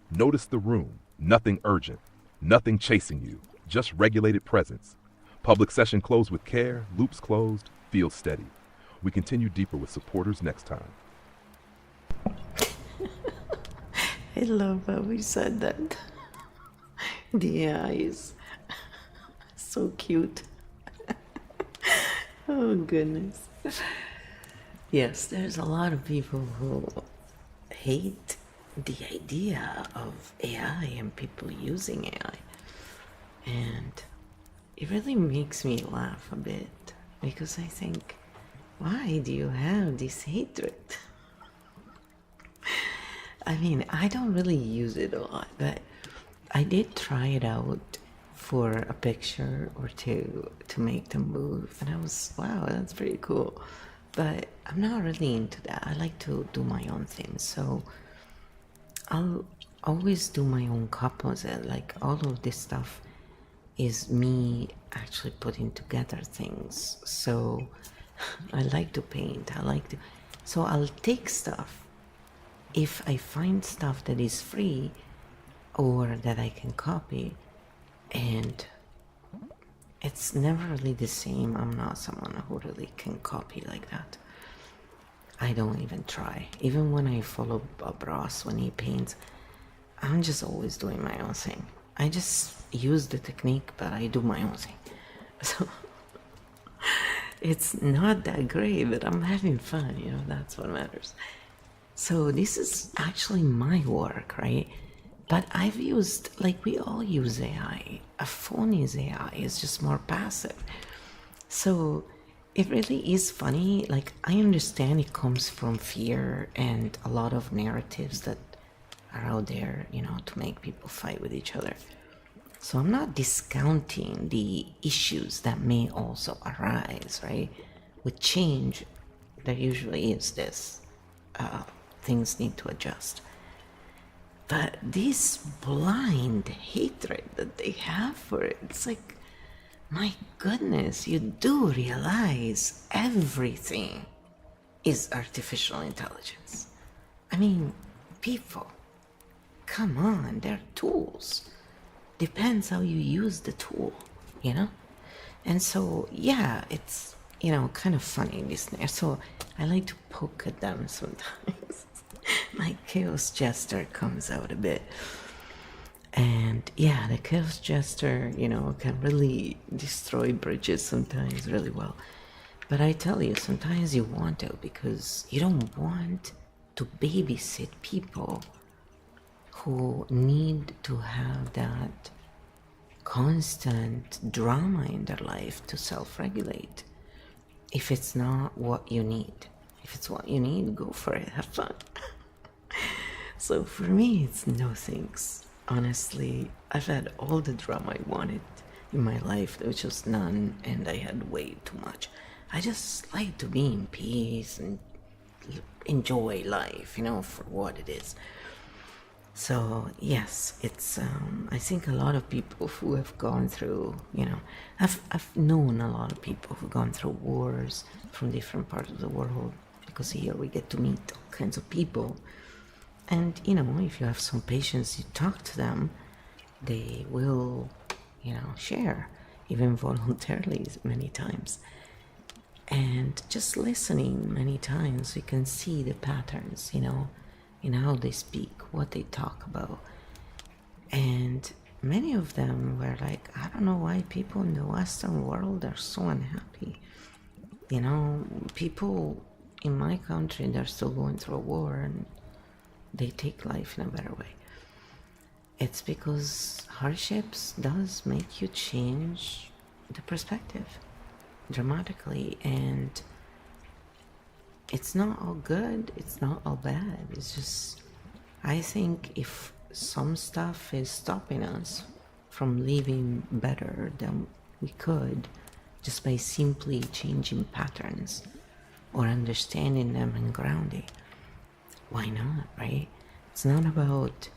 Notice the room. Nothing urgent. Nothing chasing you. Just regulated presence. Public session closed with care. Loops closed. Feel steady. We continue deeper with supporters next time. I love how we said that. The AI is so cute. Oh goodness. Yes, there's a lot of people who hate the idea of AI and people using AI. And it really makes me laugh a bit because I think, why do you have this hatred? I mean, I don't really use it a lot, but I did try it out for a picture or two to make them move, and I was, wow, that's pretty cool. But I'm not really into that. I like to do my own thing, so I'll always do my own composite. Like all of this stuff is me actually putting together things. So I like to paint. So I'll take stuff. If I find stuff that is free or that I can copy, and it's never really the same. I'm not someone who really can copy like that. I don't even try. Even when I follow Bob Ross when he paints, I'm just always doing my own thing. I just use the technique, but I do my own thing. So it's not that great, but I'm having fun, you know, that's what matters. So this is actually my work, right? But I've used, like we all use AI. A phone is AI, it's just more passive. So it really is funny. Like, I understand it comes from fear and a lot of narratives that are out there, you know, to make people fight with each other. So I'm not discounting the issues that may also arise, right? With change, there usually is this, things need to adjust. But this blind hatred that they have for it, it's like, my goodness, you do realize everything is artificial intelligence. I mean, people, come on, they're tools. Depends how you use the tool, you know? And so, yeah, it's, you know, kind of funny, this. So I like to poke at them sometimes. My chaos jester comes out a bit. And yeah, the chaos jester, you know, can really destroy bridges sometimes really well. But I tell you, sometimes you want to, because you don't want to babysit people who need to have that constant drama in their life to self-regulate. If it's not what you need, if it's what you need, go for it, have fun. So for me, it's no thanks. Honestly, I've had all the drama I wanted in my life. There was just none, and I had way too much. I just like to be in peace and enjoy life, you know, for what it is. So yes, it's I think a lot of people who have gone through, you know, I've known a lot of people who've gone through wars from different parts of the world, because here we get to meet all kinds of people. And, you know, if you have some patience, you talk to them, they will, you know, share, even voluntarily many times. And just listening many times, we can see the patterns, you know, in how they speak, what they talk about. And many of them were like, I don't know why people in the Western world are so unhappy. You know, people in my country, they're still going through a war, and they take life in a better way. It's because hardships does make you change the perspective dramatically, and it's not all good, it's not all bad. It's just, I think if some stuff is stopping us from living better than we could, just by simply changing patterns or understanding them and grounding, why not, right? It's not about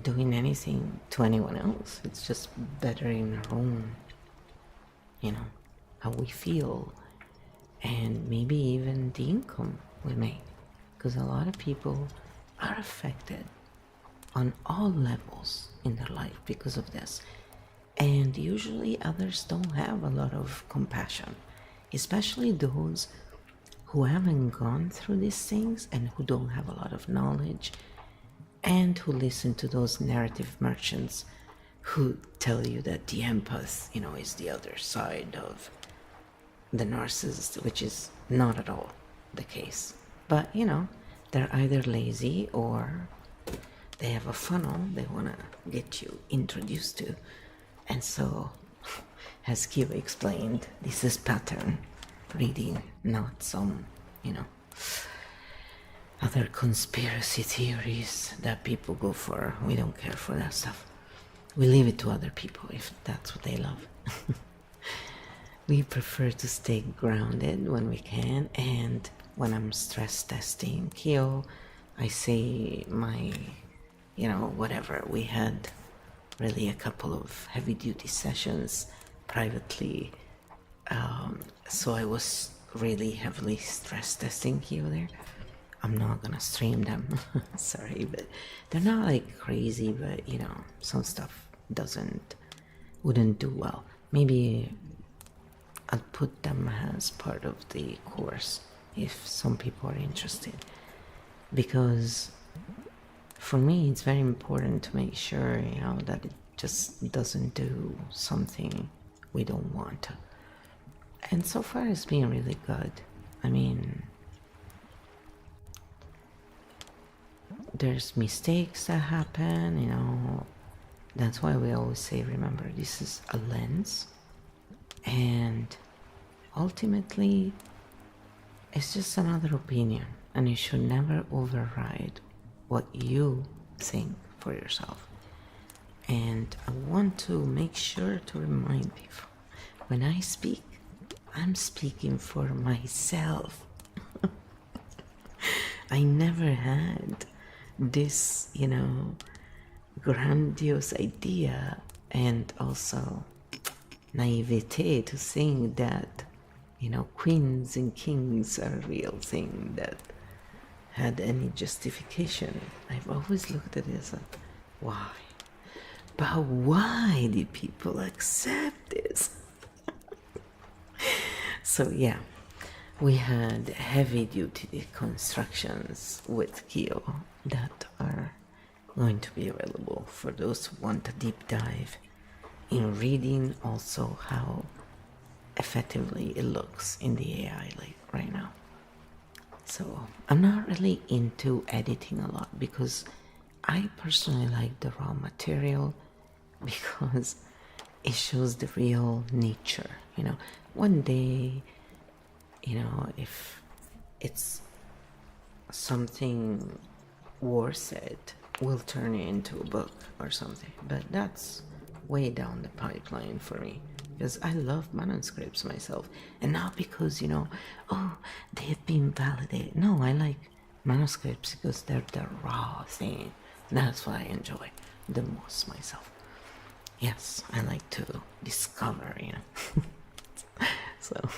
doing anything to anyone else. It's just bettering our own, you know, how we feel, and maybe even the income we make. Because a lot of people are affected on all levels in their life because of this. And usually others don't have a lot of compassion, especially those who haven't gone through these things and who don't have a lot of knowledge, and who listen to those narrative merchants who tell you that the empath, you know, is the other side of the narcissist, which is not at all the case. But, you know, they're either lazy or they have a funnel they want to get you introduced to. And so, as Kiva explained, this is pattern reading, not some, you know, other conspiracy theories that people go for. We don't care for that stuff. We leave it to other people if that's what they love. We prefer to stay grounded when we can, and when I'm stress testing Kyo, I say my, you know, whatever. We had really a couple of heavy duty sessions privately, so I was really heavily stress testing Kyo there. I'm not gonna stream them, sorry, but they're not like crazy, but you know, some stuff wouldn't do well. Maybe I'll put them as part of the course if some people are interested, because for me it's very important to make sure, you know, that it just doesn't do something we don't want to. And so far it's been really good. I mean, there's mistakes that happen, you know. That's why we always say, remember, this is a lens, and ultimately, it's just another opinion, and you should never override what you think for yourself. And I want to make sure to remind people, when I speak, I'm speaking for myself. I never had this, grandiose idea and also naivete to think that, queens and kings are a real thing that had any justification. I've always looked at it as like, why? But why did people accept this? So yeah, we had heavy duty deconstructions with Kyo that are going to be available for those who want a deep dive in reading also how effectively it looks in the AI right now. So I'm not really into editing a lot because I personally like the raw material because it shows the real nature. One day, if it's something worth it, we'll turn it into a book or something. But that's way down the pipeline for me because I love manuscripts myself. And not because, they've been validated. No, I like manuscripts because they're the raw thing. That's what I enjoy the most myself. Yes, I like to discover, So,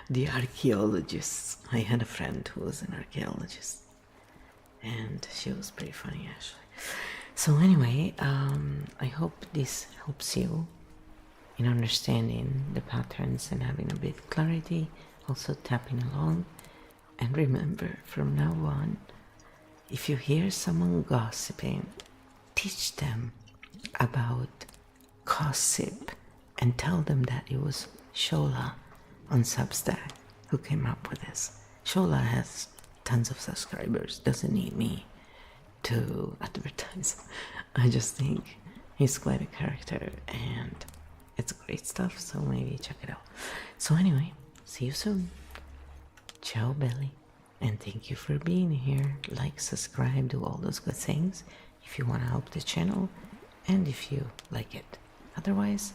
the archaeologists. I had a friend who was an archaeologist, and she was pretty funny actually. So anyway, I hope this helps you in understanding the patterns and having a bit clarity, also tapping along. And remember, from now on, if you hear someone gossiping, teach them about gossip and tell them that it was Shola on Substack who came up with this. Shola has tons of subscribers, doesn't need me to advertise. I just think he's quite a character and it's great stuff, so maybe check it out. So anyway, see you soon. Ciao belly, and thank you for being here. Like, subscribe, do all those good things if you want to help the channel and if you like it. Otherwise,